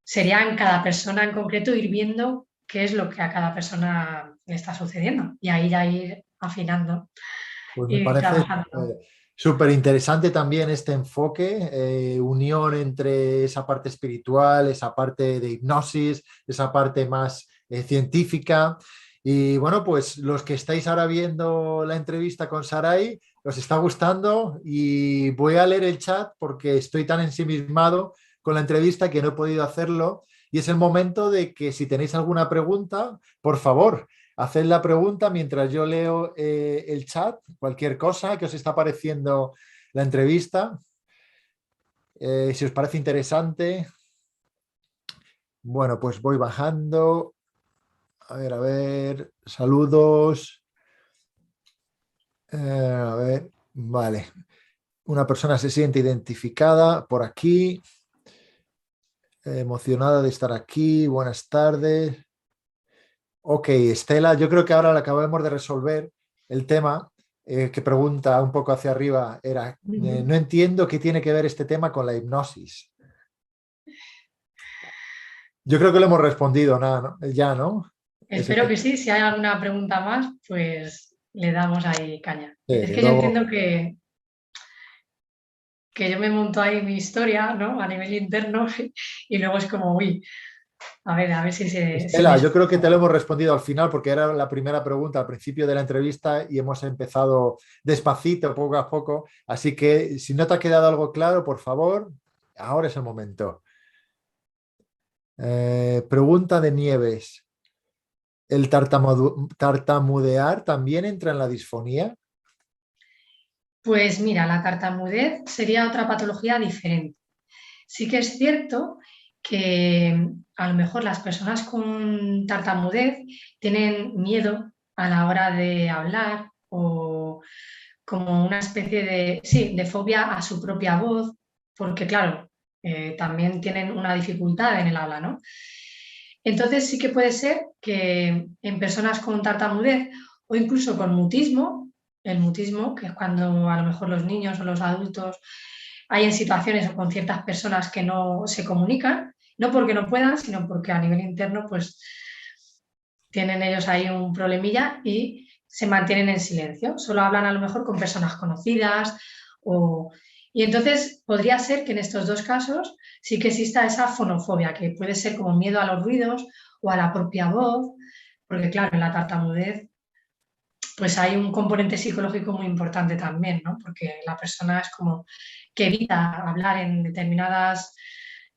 sería en cada persona en concreto ir viendo qué es lo que a cada persona le está sucediendo y ahí ya ir afinando
Pues me
y
parece
trabajando.
súper interesante también este enfoque, unión entre esa parte espiritual, esa parte de hipnosis, esa parte más científica. Y bueno, pues los que estáis ahora viendo la entrevista con Sarai, os está gustando y voy a leer el chat porque estoy tan ensimismado con la entrevista que no he podido hacerlo. Y es el momento de que si tenéis alguna pregunta, por favor, haced la pregunta mientras yo leo el chat, cualquier cosa que os está pareciendo la entrevista. Si os parece interesante, bueno, pues voy bajando. A ver, saludos. A ver, vale. Una persona se siente identificada por aquí, emocionada de estar aquí. Buenas tardes. Ok, Estela, yo creo que ahora lo acabamos de resolver el tema que pregunta un poco hacia arriba. Era,
Ujú.
no entiendo qué tiene que ver este tema con la hipnosis. Yo creo que lo hemos respondido, nada, ¿no? Ya, ¿no? Ese
Espero
tema.
que sí. Si hay alguna pregunta más, pues le damos ahí caña. Es que yo
Luego,
entiendo que yo me monto ahí mi historia, ¿no? A nivel interno y luego es como, uy, a ver si me
Estela, yo creo que
explico.
te lo hemos respondido al final porque era la primera pregunta al principio de la entrevista y hemos empezado despacito, poco a poco. Así que si no te ha quedado algo claro, por favor, ahora es el momento. Pregunta de Nieves. ¿El tartamudear también entra en la disfonía?
Pues mira, la tartamudez sería otra patología diferente. Sí que es cierto que a lo mejor las personas con tartamudez tienen miedo a la hora de hablar o como una especie de, sí, de fobia a su propia voz, porque claro, también tienen una dificultad en el habla, ¿no? Entonces sí que puede ser que en personas con tartamudez o incluso con mutismo, el mutismo, que es cuando a lo mejor los niños o los adultos hay en situaciones o con ciertas personas que no se comunican, no porque no puedan, sino porque a nivel interno pues tienen ellos ahí un problemilla y se mantienen en silencio. Solo hablan a lo mejor con personas conocidas o... Y entonces podría ser que en estos dos casos sí que exista esa fonofobia, que puede ser como miedo a los ruidos o a la propia voz, porque claro, en la tartamudez pues hay un componente psicológico muy importante también, ¿no? Porque la persona es como que evita hablar en determinadas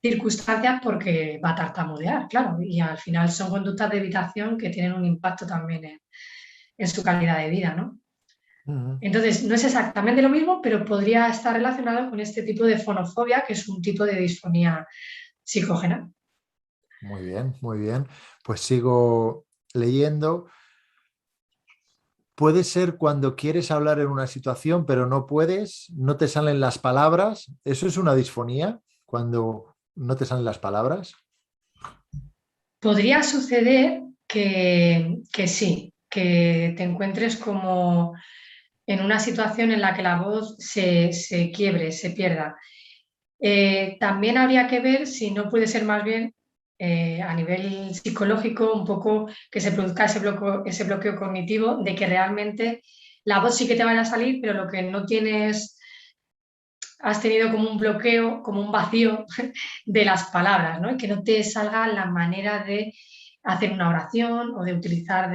circunstancias porque va a tartamudear, claro, y al final son conductas de evitación que tienen un impacto también en su calidad de vida, ¿no?
Ujú.
Entonces, no es exactamente lo mismo, pero podría estar relacionado con este tipo de fonofobia, que es un tipo de disfonía psicógena.
Muy bien, muy bien. Pues sigo leyendo. Puede ser cuando quieres hablar en una situación, pero no puedes, no te salen las palabras. ¿Eso es una disfonía? Cuando no te salen las palabras.
Podría suceder que sí, que te encuentres como en una situación en la que la voz se quiebre, se pierda. También habría que ver si no puede ser más bien a nivel psicológico un poco que se produzca ese bloqueo cognitivo de que realmente la voz sí que te vaya a salir, pero lo que no tienes, has tenido como un bloqueo, como un vacío de las palabras, ¿no? Y que no te salga la manera de hacer una oración o de utilizar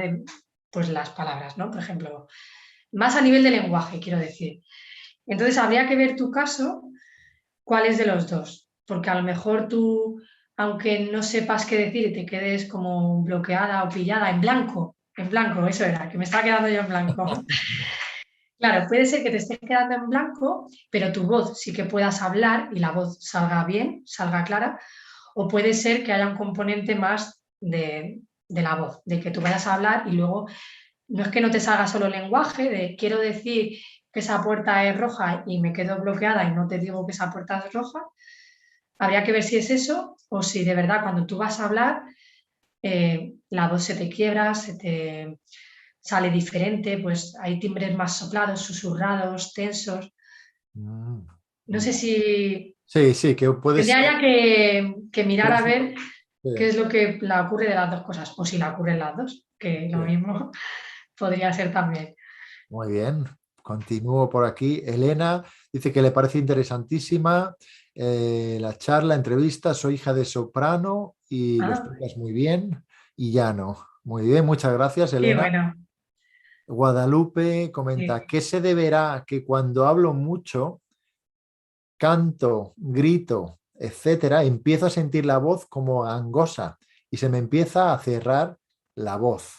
pues, las palabras, ¿no? Por ejemplo, más a nivel de lenguaje, quiero decir. Entonces, habría que ver tu caso, cuál es de los dos, porque a lo mejor tú, aunque no sepas qué decir y te quedes como bloqueada o pillada en blanco, eso era, que me estaba quedando yo en blanco. Claro, puede ser que te estés quedando en blanco, pero tu voz sí que puedas hablar y la voz salga bien, salga clara, o puede ser que haya un componente más de la voz, de que tú vayas a hablar y luego no es que no te salga solo el lenguaje, de quiero decir que esa puerta es roja y me quedo bloqueada y no te digo que esa puerta es roja. Habría que ver si es eso o si de verdad cuando tú vas a hablar la voz se te quiebra, se te sale diferente, pues hay timbres más soplados, susurrados, tensos.
Mm,
No sé
mm.
si
Sí, sí, que puede ser.
tendría ya que mirar
Puede
a
ser,
ver
sí,
qué es lo que le ocurre de las dos cosas, o si le ocurren las dos, que lo
sí.
mismo podría ser también.
Muy bien. Continúo por aquí. Elena dice que le parece interesantísima la charla, entrevista. Soy hija de soprano y lo
Ah,
explicas muy bien. Y ya no. Muy bien, muchas gracias,
qué
Elena.
bueno.
Guadalupe
Sí.
comenta, ¿qué se deberá que cuando hablo mucho, canto, grito, etcétera, empiezo a sentir la voz como gangosa y se me empieza a cerrar la voz?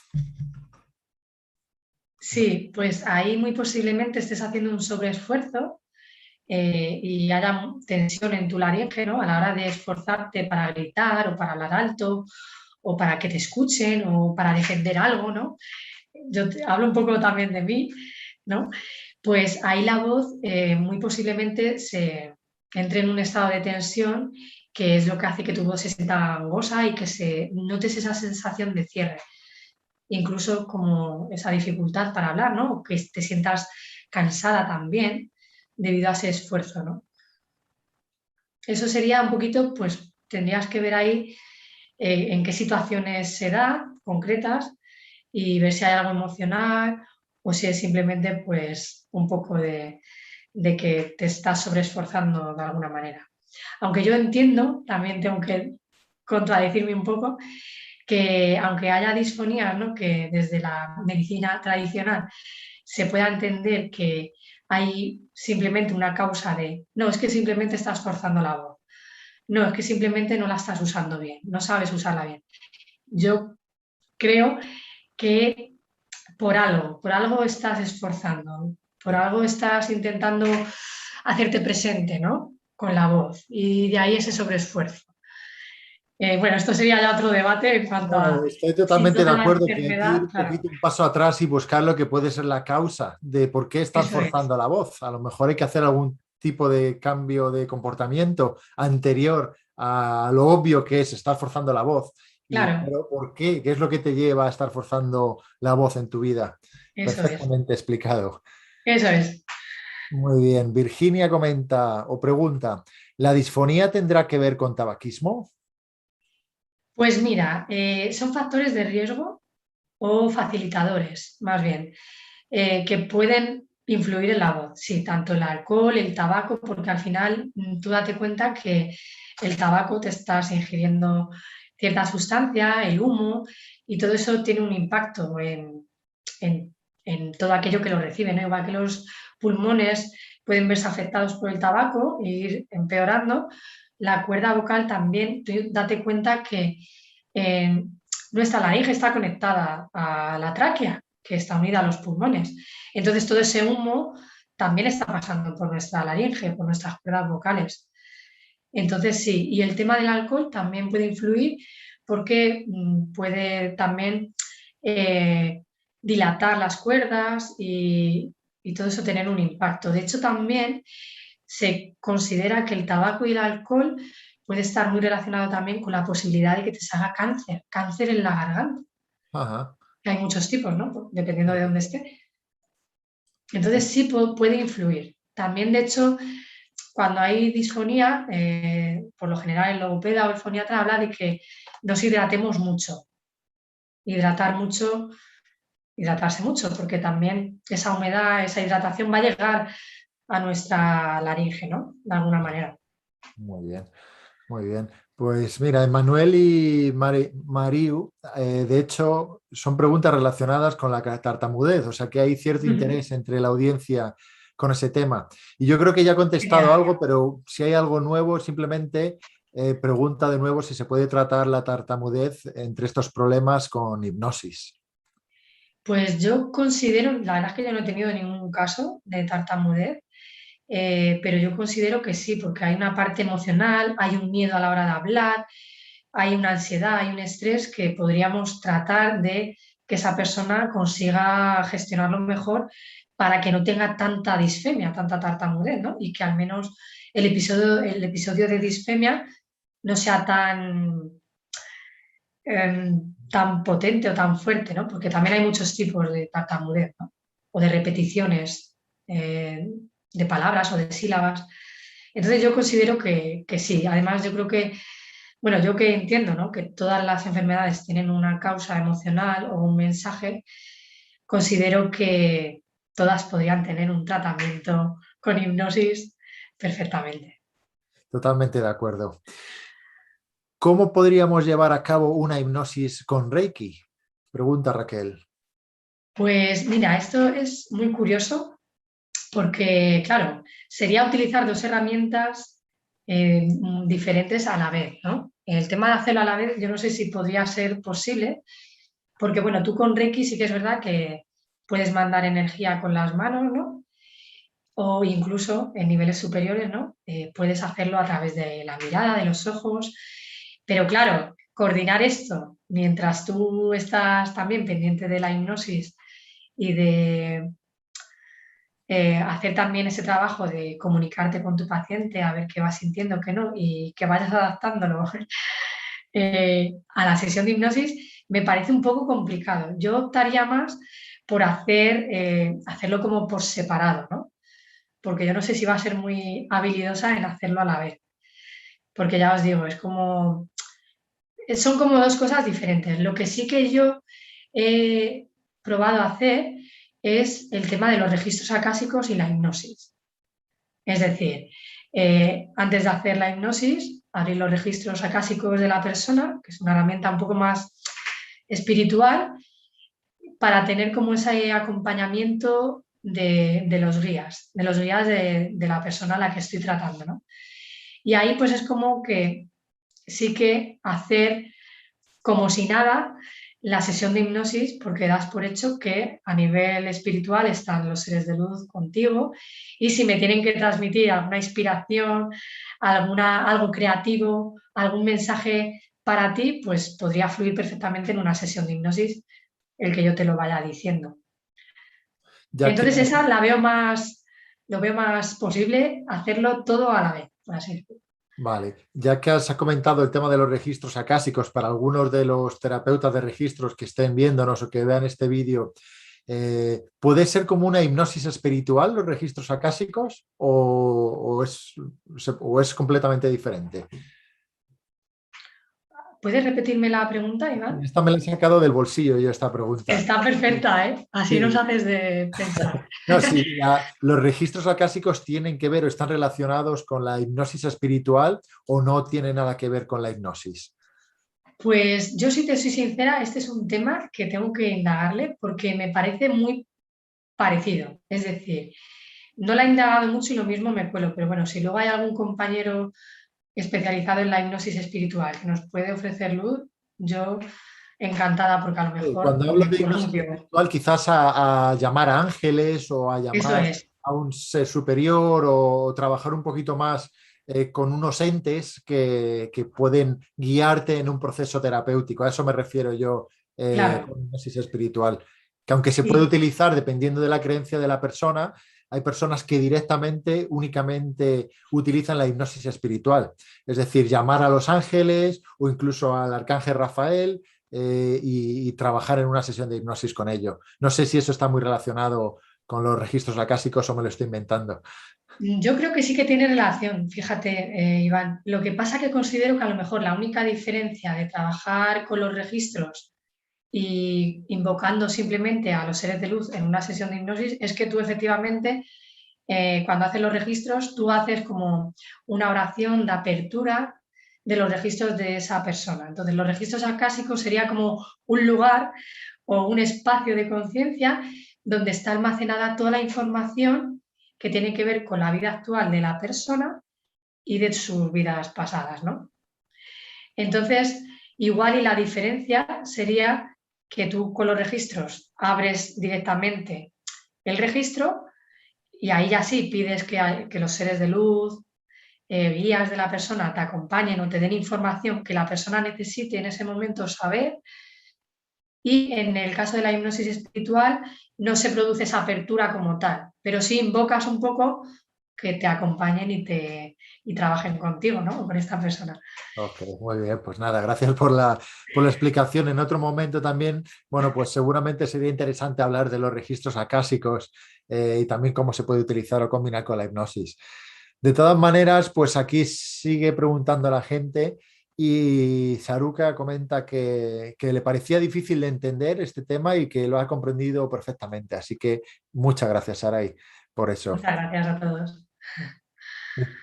Sí, pues ahí muy posiblemente estés haciendo un sobreesfuerzo y haya tensión en tu laringe, ¿no? A la hora de esforzarte para gritar o para hablar alto o para que te escuchen o para defender algo, ¿no? Hablo un poco también de mí, ¿no? Pues ahí la voz muy posiblemente se entre en un estado de tensión que es lo que hace que tu voz se sienta gangosa y que se notes esa sensación de cierre, incluso como esa dificultad para hablar, ¿no? O que te sientas cansada también debido a ese esfuerzo, ¿no? Eso sería un poquito, pues tendrías que ver ahí en qué situaciones se da, concretas, y ver si hay algo emocional o si es simplemente pues un poco de que te estás sobreesforzando de alguna manera. Aunque yo entiendo, también tengo que contradecirme un poco, que aunque haya disfonía, ¿no? Que desde la medicina tradicional se pueda entender que hay simplemente una causa de, no, es que simplemente estás forzando la voz, no, es que simplemente no la estás usando bien, no sabes usarla bien. Yo creo que por algo estás esforzando, por algo estás intentando hacerte presente, ¿no? Con la voz y de ahí ese sobreesfuerzo. Bueno, esto sería ya otro debate en cuanto
No,
a
estoy
si
totalmente de
toda la
acuerdo que hay que ir
enfermedad,
un
claro,
poquito un paso atrás y buscar lo que puede ser la causa de por qué estás
eso es,
forzando la voz. A lo mejor hay que hacer algún tipo de cambio de comportamiento anterior a lo obvio que es estar forzando la voz. Y
claro,
claro, ¿por qué? ¿Qué es lo que te lleva a estar forzando la voz en tu vida?
eso es,
Perfectamente explicado.
eso es.
Muy bien. Virginia comenta o pregunta, ¿la disfonía tendrá que ver con tabaquismo?
Pues mira, son factores de riesgo o facilitadores, más bien, que pueden influir en la voz. Sí, tanto el alcohol, el tabaco, porque al final tú date cuenta que el tabaco te estás ingiriendo cierta sustancia, el humo, y todo eso tiene un impacto en- en todo aquello que lo recibe, ¿no? Igual que los pulmones pueden verse afectados por el tabaco e ir empeorando, la cuerda vocal también, tú date cuenta que eh, nuestra laringe está conectada a la tráquea, que está unida a los pulmones. Entonces todo ese humo también está pasando por nuestra laringe, por nuestras cuerdas vocales. Entonces sí, y el tema del alcohol también puede influir porque puede también eh, dilatar las cuerdas y todo eso tener un impacto. De hecho, también se considera que el tabaco y el alcohol puede estar muy relacionado también con la posibilidad de que te salga cáncer, cáncer en la garganta.
Ajá.
Hay muchos tipos, ¿no? Dependiendo de dónde esté. Entonces sí puede influir. También, de hecho, cuando hay disfonía, por lo general el logopeda o el foniatra habla de que nos hidratemos mucho. Hidratar mucho, hidratarse mucho, porque también esa humedad, esa hidratación va a llegar a nuestra laringe, ¿no? De alguna manera.
Muy bien. Muy bien. Pues mira, Emanuel y Mariu, de hecho, son preguntas relacionadas con la tartamudez, o sea que hay cierto interés entre la audiencia con ese tema. Y yo creo que ya he contestado
Genial.
algo, pero si hay algo nuevo, simplemente pregunta de nuevo si se puede tratar la tartamudez entre estos problemas con hipnosis.
Pues yo considero, la verdad es que yo no he tenido ningún caso de tartamudez, pero yo considero que sí, porque hay una parte emocional, hay un miedo a la hora de hablar, hay una ansiedad, hay un estrés que podríamos tratar de que esa persona consiga gestionarlo mejor para que no tenga tanta disfemia, tanta tartamudez, ¿no? Y que al menos el episodio de disfemia no sea tan potente o tan fuerte, ¿no? Porque también hay muchos tipos de tartamudez, ¿no? O de repeticiones de palabras o de sílabas. Entonces yo considero que sí. Además, yo creo que, bueno, yo que entiendo, ¿no? Que todas las enfermedades tienen una causa emocional o un mensaje, considero que todas podrían tener un tratamiento con hipnosis perfectamente.
Totalmente de acuerdo. ¿Cómo podríamos llevar a cabo una hipnosis con Reiki? Pregunta Raquel.
Pues mira, esto es muy curioso porque, claro, sería utilizar dos herramientas diferentes a la vez, ¿no? El tema de hacerlo a la vez, yo no sé si podría ser posible, porque, bueno, tú con Reiki sí que es verdad que puedes mandar energía con las manos, ¿no? o incluso en niveles superiores, ¿no? Puedes hacerlo a través de la mirada, de los ojos, pero claro, coordinar esto mientras tú estás también pendiente de la hipnosis y de hacer también ese trabajo de comunicarte con tu paciente, a ver qué va sintiendo, qué no, y que vayas adaptándolo a la sesión de hipnosis, me parece un poco complicado. Yo optaría más por hacerlo como por separado, ¿no? Porque yo no sé si va a ser muy habilidosa en hacerlo a la vez. Porque ya os digo, son como dos cosas diferentes. Lo que sí que yo he probado a hacer es el tema de los registros acásicos y la hipnosis. Es decir, antes de hacer la hipnosis, abrir los registros acásicos de la persona, que es una herramienta un poco más espiritual, para tener como ese acompañamiento de los guías, de la persona a la que estoy tratando, ¿no? Y ahí pues es como que sí que hacer como si nada la sesión de hipnosis porque das por hecho que a nivel espiritual están los seres de luz contigo y si me tienen que transmitir alguna inspiración, algo creativo, algún mensaje para ti, pues podría fluir perfectamente en una sesión de hipnosis el que yo te lo vaya diciendo.
Ya que
Entonces esa lo veo más posible hacerlo todo a la vez, por así decirlo.
Vale, ya que has comentado el tema de los registros acásicos, para algunos de los terapeutas de registros que estén viéndonos o que vean este vídeo, ¿puede ser como una hipnosis espiritual los registros acásicos o es completamente diferente?
¿Puedes repetirme la pregunta, Iván?
Esta me la he sacado del bolsillo yo, esta pregunta.
Está perfecta, ¿eh? Así nos
Sí.
haces de pensar.
No, sí, los registros acásicos tienen que ver o están relacionados con la hipnosis espiritual o no tiene nada que ver con la hipnosis.
Pues yo, si te soy sincera, este es un tema que tengo que indagarle porque me parece muy parecido. Es decir, no la he indagado mucho y lo mismo me cuelo, pero bueno, si luego hay algún compañero especializado en la hipnosis espiritual que nos puede ofrecer luz, yo encantada porque a lo mejor
Cuando
pues
hablo
me
de hipnosis
columpio.
espiritual, quizás a llamar a ángeles o a
Eso
llamar
es,
a un ser superior o trabajar un poquito más con unos entes que pueden guiarte en un proceso terapéutico. A eso me refiero yo
claro.
con hipnosis espiritual. Que aunque se puede
Y
utilizar dependiendo de la creencia de la persona, hay personas que directamente, únicamente utilizan la hipnosis espiritual. Es decir, llamar a los ángeles o incluso al arcángel Rafael y trabajar en una sesión de hipnosis con ello. No sé si eso está muy relacionado con los registros acásicos o me lo estoy inventando.
yo creo que sí que tiene relación, fíjate, Iván. Lo que pasa que considero que a lo mejor la única diferencia de trabajar con los registros y invocando simplemente a los seres de luz en una sesión de hipnosis es que tú efectivamente, cuando haces los registros, tú haces como una oración de apertura de los registros de esa persona. Entonces, los registros acásicos sería como un lugar o un espacio de conciencia donde está almacenada toda la información que tiene que ver con la vida actual de la persona y de sus vidas pasadas, ¿no? Entonces, igual y la diferencia sería que tú con los registros abres directamente el registro y ahí ya sí pides que los seres de luz, guías de la persona te acompañen o te den información que la persona necesite en ese momento saber. Y en el caso de la hipnosis espiritual no se produce esa apertura como tal, pero sí invocas un poco que te acompañen y trabajen contigo, ¿no? Con esta persona.
Ok, muy bien, pues nada, gracias por la explicación. En otro momento también, bueno, pues seguramente sería interesante hablar de los registros acásicos y también cómo se puede utilizar o combinar con la hipnosis. De todas maneras, pues aquí sigue preguntando a la gente y Saruka comenta que le parecía difícil de entender este tema y que lo ha comprendido perfectamente. Así que muchas gracias, Sarai, por eso.
Muchas gracias a todos.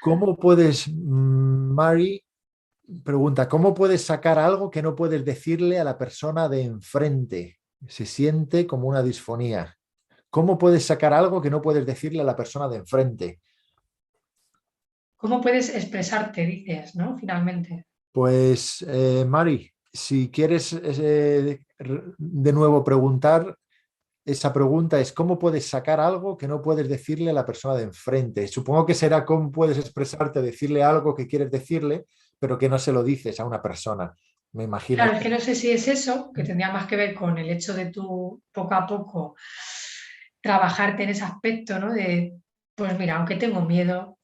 ¿Cómo puedes, Mari, pregunta, ¿cómo puedes sacar algo que no puedes decirle a la persona de enfrente? Se siente como una disfonía. ¿Cómo puedes sacar algo que no puedes decirle a la persona de enfrente?
¿Cómo puedes expresarte, dices, ¿no? Finalmente.
Pues, Mari, si quieres de nuevo preguntar, esa pregunta es ¿cómo puedes sacar algo que no puedes decirle a la persona de enfrente? Supongo que será cómo puedes expresarte, decirle algo que quieres decirle, pero que no se lo dices a una persona. Me imagino.
Claro, es que no sé si es eso, que tendría más que ver con el hecho de tú poco a poco trabajarte en ese aspecto, ¿no? De, pues mira, aunque tengo miedo,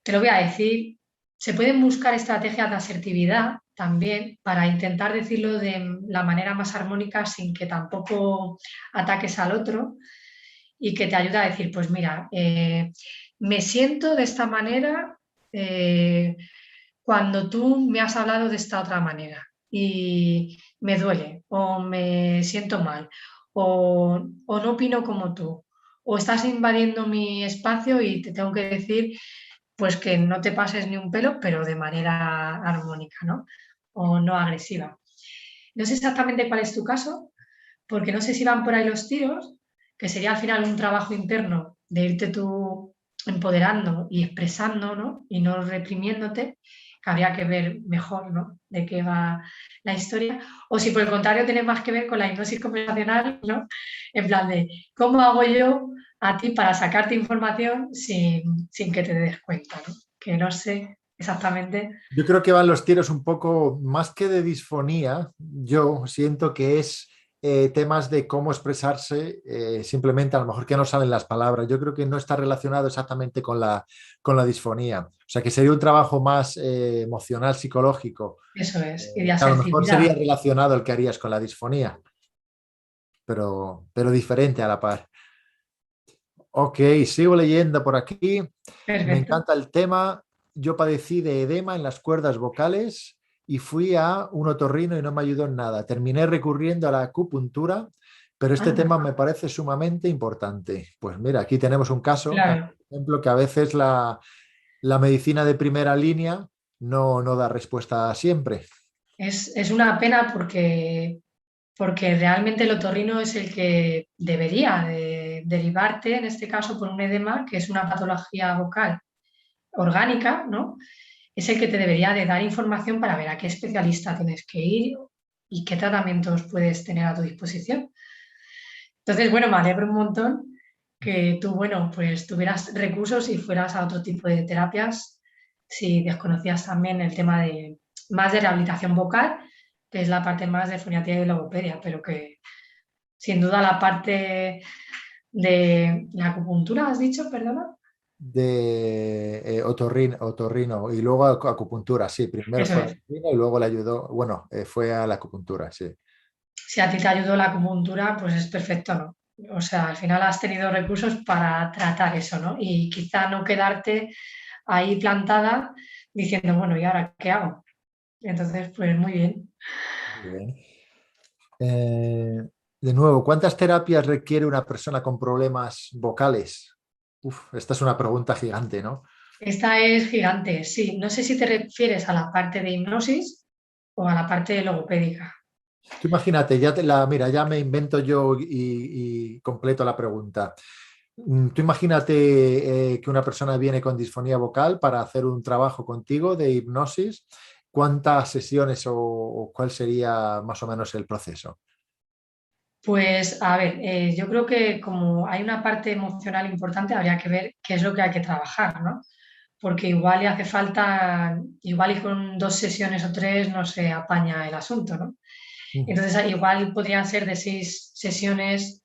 te lo voy a decir, se pueden buscar estrategias de asertividad también para intentar decirlo de la manera más armónica sin que tampoco ataques al otro y que te ayude a decir, pues mira, me siento de esta manera eh, cuando tú me has hablado de esta otra manera y me duele o me siento mal o no opino como tú o estás invadiendo mi espacio y te tengo que decir pues que no te pases ni un pelo, pero de manera armónica, ¿no? O no agresiva. No sé exactamente cuál es tu caso, porque no sé si van por ahí los tiros, que sería al final un trabajo interno de irte tú empoderando y expresando, ¿no? Y no reprimiéndote, que habría que ver mejor, ¿no? De qué va la historia. O si por el contrario tiene más que ver con la hipnosis conversacional, ¿no? En plan de, ¿cómo hago yo a ti para sacarte información sin que te des cuenta, ¿no? Que no sé exactamente.
Yo creo que van los tiros un poco más que de disfonía. Yo siento que es temas de cómo expresarse, simplemente a lo mejor que no salen las palabras. Yo creo que no está relacionado exactamente con la disfonía. O sea, que sería un trabajo más emocional, psicológico,
Eso es, y de
que a lo mejor sería
asertividad.
relacionado el que harías con la disfonía, pero diferente a la par. Ok, sigo leyendo por aquí. Me
Perfecto.
encanta el tema. Yo padecí de edema en las cuerdas vocales y fui a un otorrino y no me ayudó en nada. Terminé recurriendo a la acupuntura, pero este
Anda,
tema me parece sumamente importante. Pues mira, aquí tenemos un caso, por
claro.
ejemplo, que a veces la medicina de primera línea no da respuesta siempre.
Es una pena porque realmente el otorrino es el que debería de derivarte, en este caso por un edema, que es una patología vocal orgánica, ¿no? Es el que te debería de dar información para ver a qué especialista tienes que ir y qué tratamientos puedes tener a tu disposición. Entonces, bueno, me alegro un montón que tú, bueno, pues tuvieras recursos y fueras a otro tipo de terapias si desconocías también el tema de más de rehabilitación vocal, que es la parte más de foniatría y logopedia, pero que sin duda la parte de la acupuntura, ¿has dicho? Perdona.
De otorrino y luego acupuntura, sí, primero
Eso
fue
es.
otorrino y luego le ayudó, bueno, fue a la acupuntura, sí.
Si a ti te ayudó la acupuntura, pues es perfecto, ¿no? O sea, al final has tenido recursos para tratar eso, ¿no? Y quizá no quedarte ahí plantada diciendo, bueno, ¿y ahora qué hago? Entonces, pues muy bien.
Muy bien. Eh, de nuevo, ¿cuántas terapias requiere una persona con problemas vocales? Uf, esta es una pregunta gigante, ¿no?
Esta es gigante, sí. No sé si te refieres a la parte de hipnosis o a la parte logopédica.
Tú imagínate, mira, ya me invento yo y completo la pregunta. Tú imagínate que una persona viene con disfonía vocal para hacer un trabajo contigo de hipnosis. ¿Cuántas sesiones o cuál sería más o menos el proceso?
Pues a ver, yo creo que como hay una parte emocional importante, habría que ver qué es lo que hay que trabajar, ¿no? Porque igual le hace falta, igual y con 2 sesiones o 3 no se apaña el asunto, ¿no?
Ujú.
Entonces igual podrían ser de 6 sesiones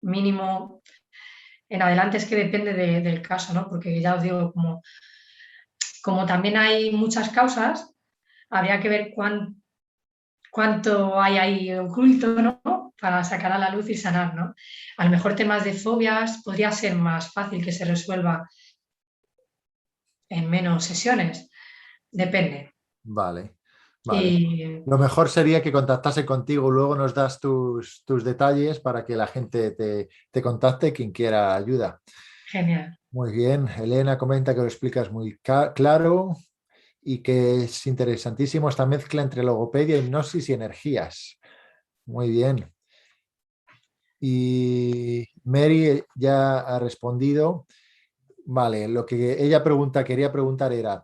mínimo en adelante, es que depende del caso, ¿no? Porque ya os digo, como también hay muchas causas, habría que ver cuánto hay ahí oculto, ¿no? Para sacar a la luz y sanar, ¿no? A lo mejor temas de fobias podría ser más fácil que se resuelva en menos sesiones, depende.
Vale, vale.
Y
Lo mejor sería que contactase contigo, luego nos das tus detalles para que la gente te contacte quien quiera ayuda.
genial.
Muy bien, Elena comenta que lo explicas muy claro y que es interesantísimo esta mezcla entre logopedia, hipnosis y energías. Muy bien. Y Mary ya ha respondido. Vale, lo que ella quería preguntar era,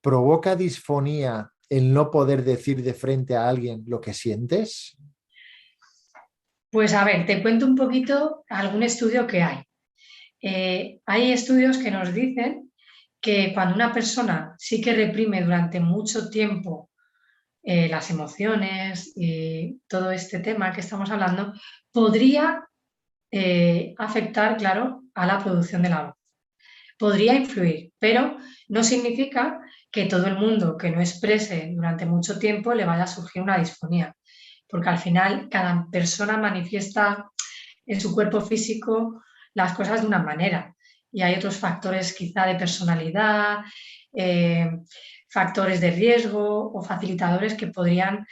¿provoca disfonía el no poder decir de frente a alguien lo que sientes?
Pues a ver, te cuento un poquito algún estudio que hay. Hay estudios que nos dicen que cuando una persona sí que reprime durante mucho tiempo las emociones y todo este tema que estamos hablando, podría afectar, claro, a la producción de la voz. Podría influir, pero no significa que todo el mundo que no exprese durante mucho tiempo le vaya a surgir una disfonía, porque al final cada persona manifiesta en su cuerpo físico las cosas de una manera y hay otros factores quizá de personalidad, eh, factores de riesgo o facilitadores que podrían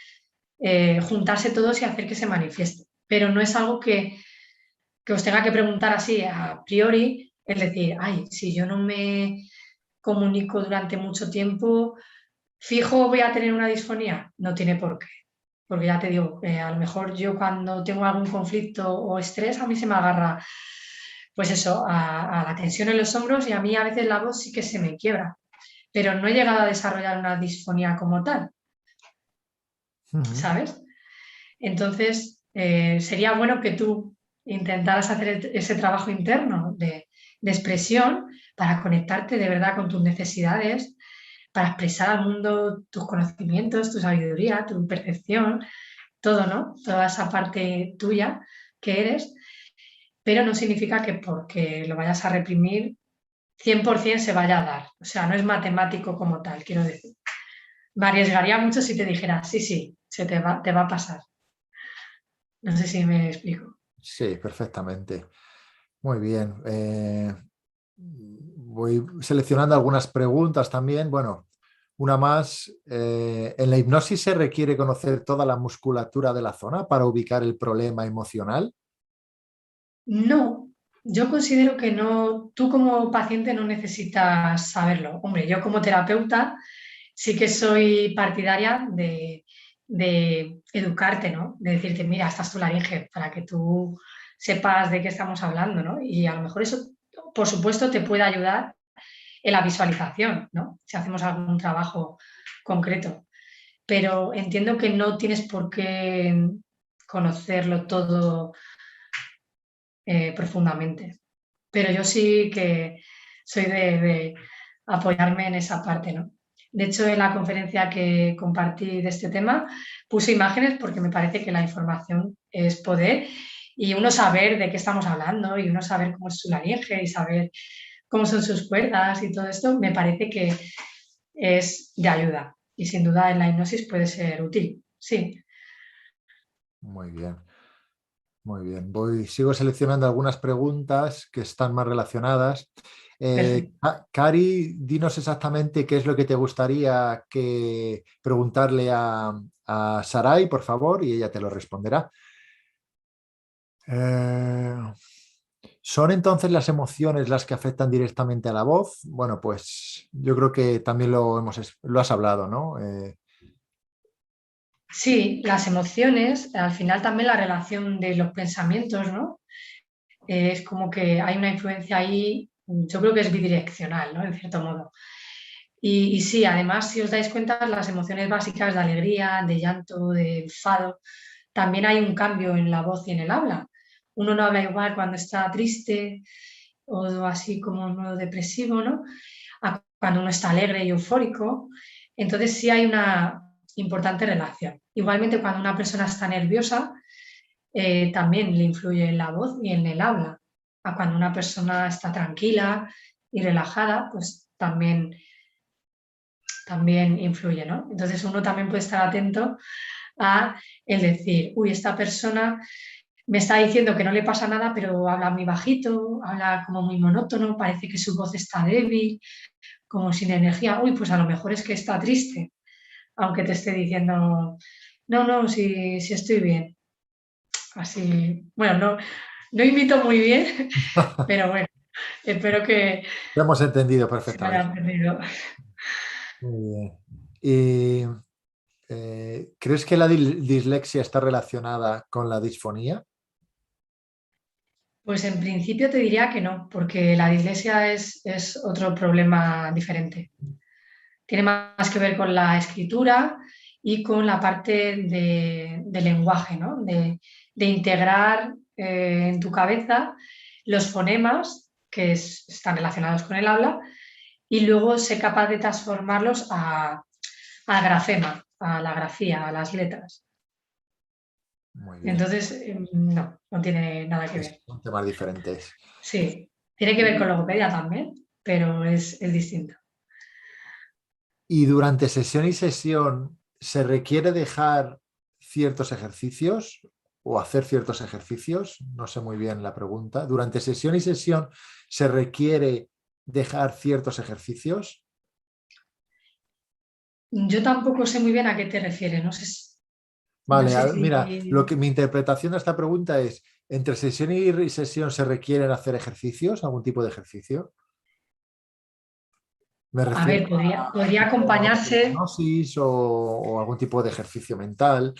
juntarse todos y hacer que se manifieste. Pero no es algo que os tenga que preguntar así a priori, es decir, ay, si yo no me comunico durante mucho tiempo, fijo voy a tener una disfonía. No tiene por qué. Porque ya te digo, a lo mejor yo cuando tengo algún conflicto o estrés, a mí se me agarra, pues eso, a la tensión en los hombros y a mí a veces la voz sí que se me quiebra. Pero no he llegado a desarrollar una disfonía como tal,
Ujú.
¿sabes? Entonces, sería bueno que tú intentaras hacer ese trabajo interno de expresión para conectarte de verdad con tus necesidades, para expresar al mundo tus conocimientos, tu sabiduría, tu percepción, todo, ¿no? Toda esa parte tuya que eres, pero no significa que porque lo vayas a reprimir 100% se vaya a dar. O sea, no es matemático como tal, quiero decir. Me arriesgaría mucho si te dijera, sí, sí, te va a pasar. No sé si me explico.
Sí, perfectamente. Muy bien. Voy seleccionando algunas preguntas también. Bueno, una más. ¿En la hipnosis se requiere conocer toda la musculatura de la zona para ubicar el problema emocional?
No, yo considero que no, tú como paciente no necesitas saberlo. Hombre, yo como terapeuta sí que soy partidaria de educarte, ¿no? De decirte, mira, esta es tu laringe, para que tú sepas de qué estamos hablando, ¿no? Y a lo mejor eso, por supuesto, te puede ayudar en la visualización, ¿no? Si hacemos algún trabajo concreto. Pero entiendo que no tienes por qué conocerlo todo profundamente. Pero yo sí que soy de apoyarme en esa parte, ¿no? De hecho, en la conferencia que compartí de este tema, puse imágenes porque me parece que la información es poder y uno saber de qué estamos hablando y uno saber cómo es su laringe y saber cómo son sus cuerdas y todo esto, me parece que es de ayuda y sin duda en la hipnosis puede ser útil, sí.
Muy bien, muy bien. Sigo seleccionando algunas preguntas que están más relacionadas.
Perfecto.
Cari, dinos exactamente qué es lo que te gustaría preguntarle a Sarai, por favor, y ella te lo responderá. Eh, ¿Son entonces las emociones las que afectan directamente a la voz? Bueno, pues yo creo que también lo has hablado, ¿no?
Sí, las emociones, al final también la relación de los pensamientos, ¿no? Es como que hay una influencia ahí, yo creo que es bidireccional, ¿no? En cierto modo. Y sí, además, si os dais cuenta, las emociones básicas de alegría, de llanto, de enfado, también hay un cambio en la voz y en el habla. Uno no habla igual cuando está triste o así como en modo depresivo, ¿no? A cuando uno está alegre y eufórico. Entonces sí hay una importante relación. Igualmente cuando una persona está nerviosa, también le influye en la voz y en el habla. A cuando una persona está tranquila y relajada, pues también influye, ¿no? Entonces uno también puede estar atento a el decir, uy, esta persona me está diciendo que no le pasa nada, pero habla muy bajito, habla como muy monótono, parece que su voz está débil, como sin energía. Uy, pues a lo mejor es que está triste, aunque te esté diciendo, no, no, sí estoy bien. Así, bueno, no imito muy bien, pero bueno, espero que
Lo hemos entendido
se me haya
perfectamente.
entendido.
Muy bien. ¿Y crees que la dislexia está relacionada con la disfonía?
Pues en principio te diría que no, porque la dislexia es otro problema diferente. Tiene más que ver con la escritura y con la parte de lenguaje, ¿no? De integrar en tu cabeza los fonemas que están relacionados con el habla y luego ser capaz de transformarlos al grafema, a la grafía, a las letras.
Muy bien.
Entonces, no tiene nada que ver.
Son temas diferentes.
Sí, tiene que ver con logopedia también, pero es distinto.
Y durante sesión y sesión, ¿se requiere dejar ciertos ejercicios o hacer ciertos ejercicios? No sé muy bien la pregunta. Durante sesión y sesión, ¿se requiere dejar ciertos ejercicios?
Yo tampoco sé muy bien a qué te refieres, no
Vale,
sé
mira,
si...
mi interpretación de esta pregunta es, ¿entre sesión y sesión se requieren hacer ejercicios, algún tipo de ejercicio? Me
A ver,
refiero a
podría
tipo
acompañarse.
hipnosis o algún tipo de ejercicio mental.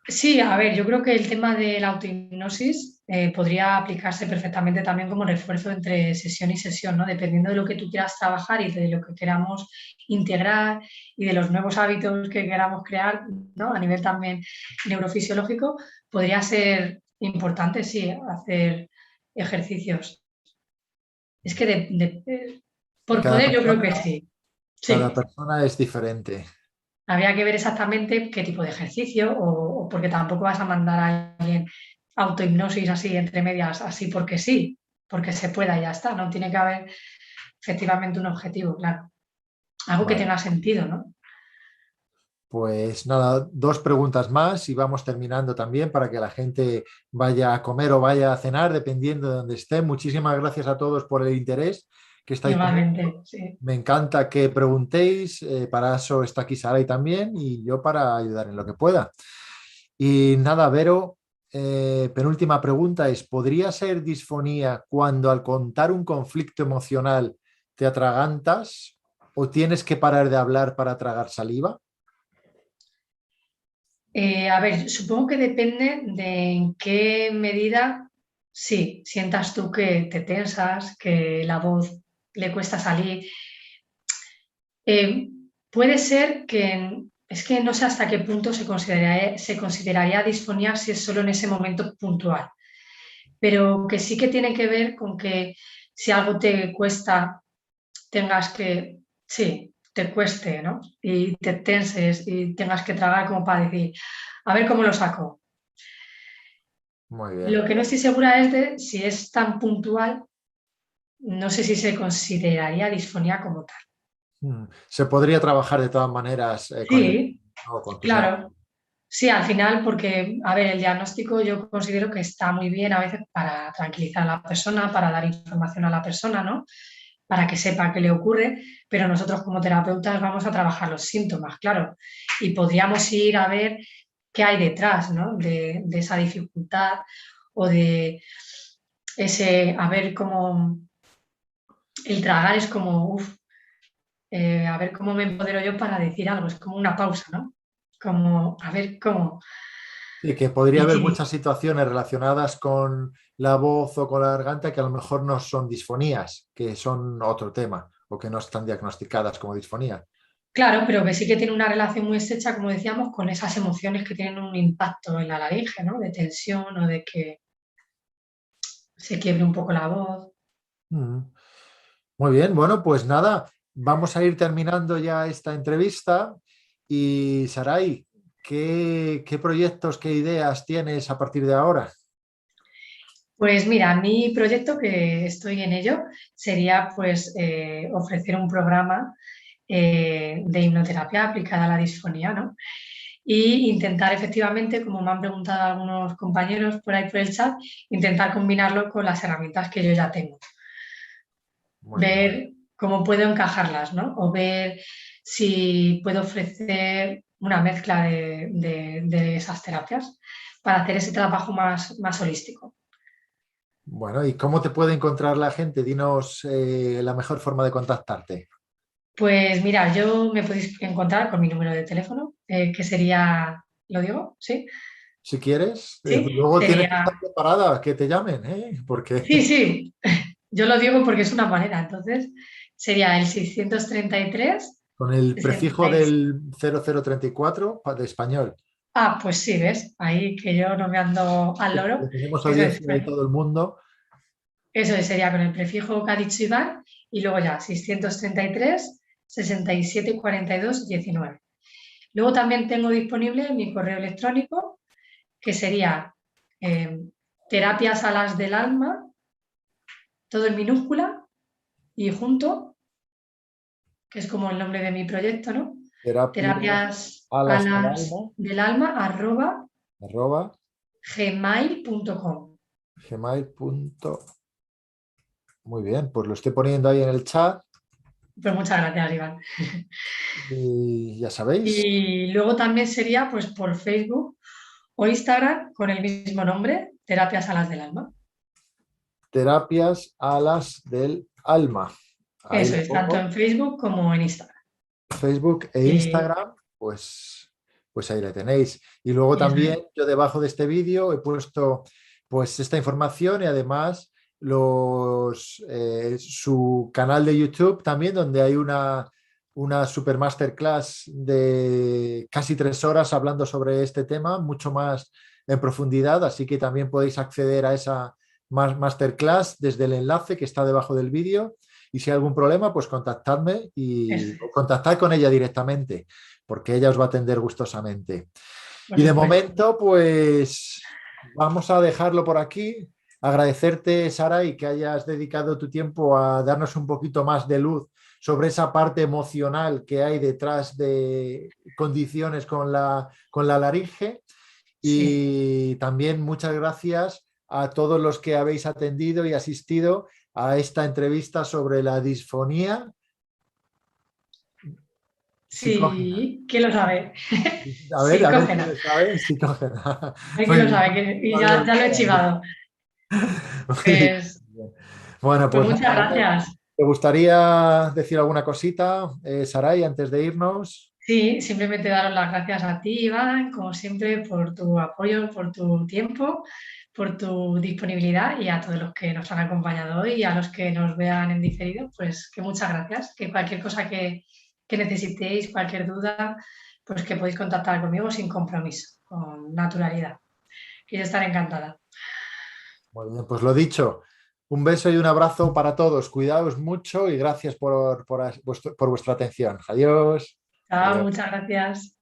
Sí, a ver, yo creo que el tema de la autohipnosis podría aplicarse perfectamente también como refuerzo entre sesión y sesión, ¿no? Dependiendo de lo que tú quieras trabajar y de lo que queramos integrar y de los nuevos hábitos que queramos crear, ¿no? A nivel también neurofisiológico, podría ser importante, sí, hacer ejercicios. Es que
Y
por poder yo creo que sí.
cada
Sí,
persona es diferente.
habría que ver exactamente qué tipo de ejercicio o porque tampoco vas a mandar a alguien autohipnosis así entre medias, así porque sí, porque se pueda y ya está, ¿no? Tiene que haber efectivamente un objetivo, claro. Algo que
Vale.
tenga sentido, ¿no?
Pues nada, dos preguntas más y vamos terminando también para que la gente vaya a comer o vaya a cenar, dependiendo de donde esté. Muchísimas gracias a todos por el interés que estáis poniendo.
Igualmente, sí.
Me encanta que preguntéis, para eso está aquí Saray también y yo para ayudar en lo que pueda. Y nada, Vero, penúltima pregunta es, ¿podría ser disfonía cuando al contar un conflicto emocional te atragantas o tienes que parar de hablar para tragar saliva?
A ver, supongo que depende de en qué medida, sí, sientas tú que te tensas, que la voz le cuesta salir. Eh, puede ser que, es que no sé hasta qué punto se consideraría disfonía si es solo en ese momento puntual, pero que sí que tiene que ver con que si algo te cuesta, tengas que, sí, te cueste, ¿no? Y te tenses y tengas que tragar como para decir, a ver cómo lo saco.
Muy bien.
Lo que no estoy segura es de si es tan puntual, no sé si se consideraría disfonía como tal.
Se podría trabajar de todas maneras con el
Sí,
o con tu terapia.
claro. Sí, al final, porque, a ver, el diagnóstico yo considero que está muy bien a veces para tranquilizar a la persona, para dar información a la persona, ¿no? Para que sepa qué le ocurre, pero nosotros como terapeutas vamos a trabajar los síntomas, claro, y podríamos ir a ver qué hay detrás, ¿no? De esa dificultad o de ese, a ver cómo el tragar es como, uff, a ver cómo me empodero yo para decir algo, es como una pausa, ¿no? Como, a ver cómo.
Sí, que podría haber
Y,
muchas situaciones relacionadas con la voz o con la garganta que a lo mejor no son disfonías, que son otro tema o que no están diagnosticadas como disfonía.
claro, pero que sí que tiene una relación muy estrecha, como decíamos, con esas emociones que tienen un impacto en la laringe, ¿no? De tensión o de que se quiebre un poco la voz.
Mm. Muy bien, bueno, pues nada, vamos a ir terminando ya esta entrevista y Saray, ¿qué proyectos, qué ideas tienes a partir de ahora?
Pues mira, mi proyecto, que estoy en ello, sería pues ofrecer un programa de hipnoterapia aplicada a la disfonía, ¿no? Y intentar efectivamente, como me han preguntado algunos compañeros por ahí por el chat, intentar combinarlo con las herramientas que yo ya tengo.
Muy bien.
Ver cómo puedo encajarlas, ¿no? O ver si puedo ofrecer una mezcla de esas terapias para hacer ese trabajo más holístico.
Bueno, ¿y cómo te puede encontrar la gente? Dinos la mejor forma de contactarte.
Pues mira, yo me podéis encontrar con mi número de teléfono, que sería, ¿lo digo? ¿Sí?
Si quieres,
Sí,
luego tienes que
sería,
estar preparada, que te llamen, ¿eh? Porque
sí, sí, yo lo digo porque es una manera, entonces sería el 633.
Con el prefijo
66.
del 0034 de español.
Ah, pues sí, ¿ves? Ahí que yo no me ando al loro.
Tenemos
Eso es,
audiencia de todo el mundo.
eso es, sería con el prefijo que ha dicho Iván y luego ya 633 67 42 19. Luego también tengo disponible mi correo electrónico, que sería eh, terapias alas del alma, todo en minúscula y junto, que es como el nombre de mi proyecto, ¿no?
Terapias
Terapias
alas al
alas
alma,
del alma
arroba
gmail.com.
gmail. Muy bien, pues lo estoy poniendo ahí en el chat
Pues muchas gracias, Iván.
y ya sabéis,
Y luego también sería pues por Facebook o Instagram con el mismo nombre, Terapias Alas del Alma.
terapias alas del alma. Ahí
Eso
lo
es, tanto en
pongo.
Facebook como en Instagram.
Facebook e
Y
Instagram, pues ahí le tenéis. Y luego
eso es.
también yo debajo de este vídeo he puesto pues esta información y además su canal de YouTube también, donde hay una super masterclass de casi 3 horas hablando sobre este tema, mucho más en profundidad, así que también podéis acceder a esa masterclass desde el enlace que está debajo del vídeo. Y si hay algún problema, pues contactadme
Eso
o
es,
contactad con ella directamente, porque ella os va a atender gustosamente.
por
Y de
supuesto.
momento, pues vamos a dejarlo por aquí. Agradecerte, Sara, y que hayas dedicado tu tiempo a darnos un poquito más de luz sobre esa parte emocional que hay detrás de condiciones con la laringe.
Sí.
Y también muchas gracias a todos los que habéis atendido y asistido a esta entrevista sobre la disfonía psicógena.
Sí, ¿quién lo sabe?
A ver quién
Psicógena.
lo sabe, psicógena.
Hay
Muy
quien lo
bien,
sabe, y
no había
ya lo he
olvidado.
chivado.
Muy
Pues,
bien. Bueno,
pues
pues
muchas
nada,
gracias.
¿te gustaría decir alguna cosita, Saray, antes de irnos?
Sí, simplemente daros las gracias a ti, Iván, como siempre, por tu apoyo, por tu tiempo, por tu disponibilidad y a todos los que nos han acompañado hoy y a los que nos vean en diferido, pues que muchas gracias. Que cualquier cosa que necesitéis, cualquier duda, pues que podéis contactar conmigo sin compromiso, con naturalidad. Que yo estaré encantada.
Muy bien, pues lo dicho. Un beso y un abrazo para todos. Cuidaos mucho y gracias por vuestra atención. Adiós.
Chao,
Adiós.
muchas gracias.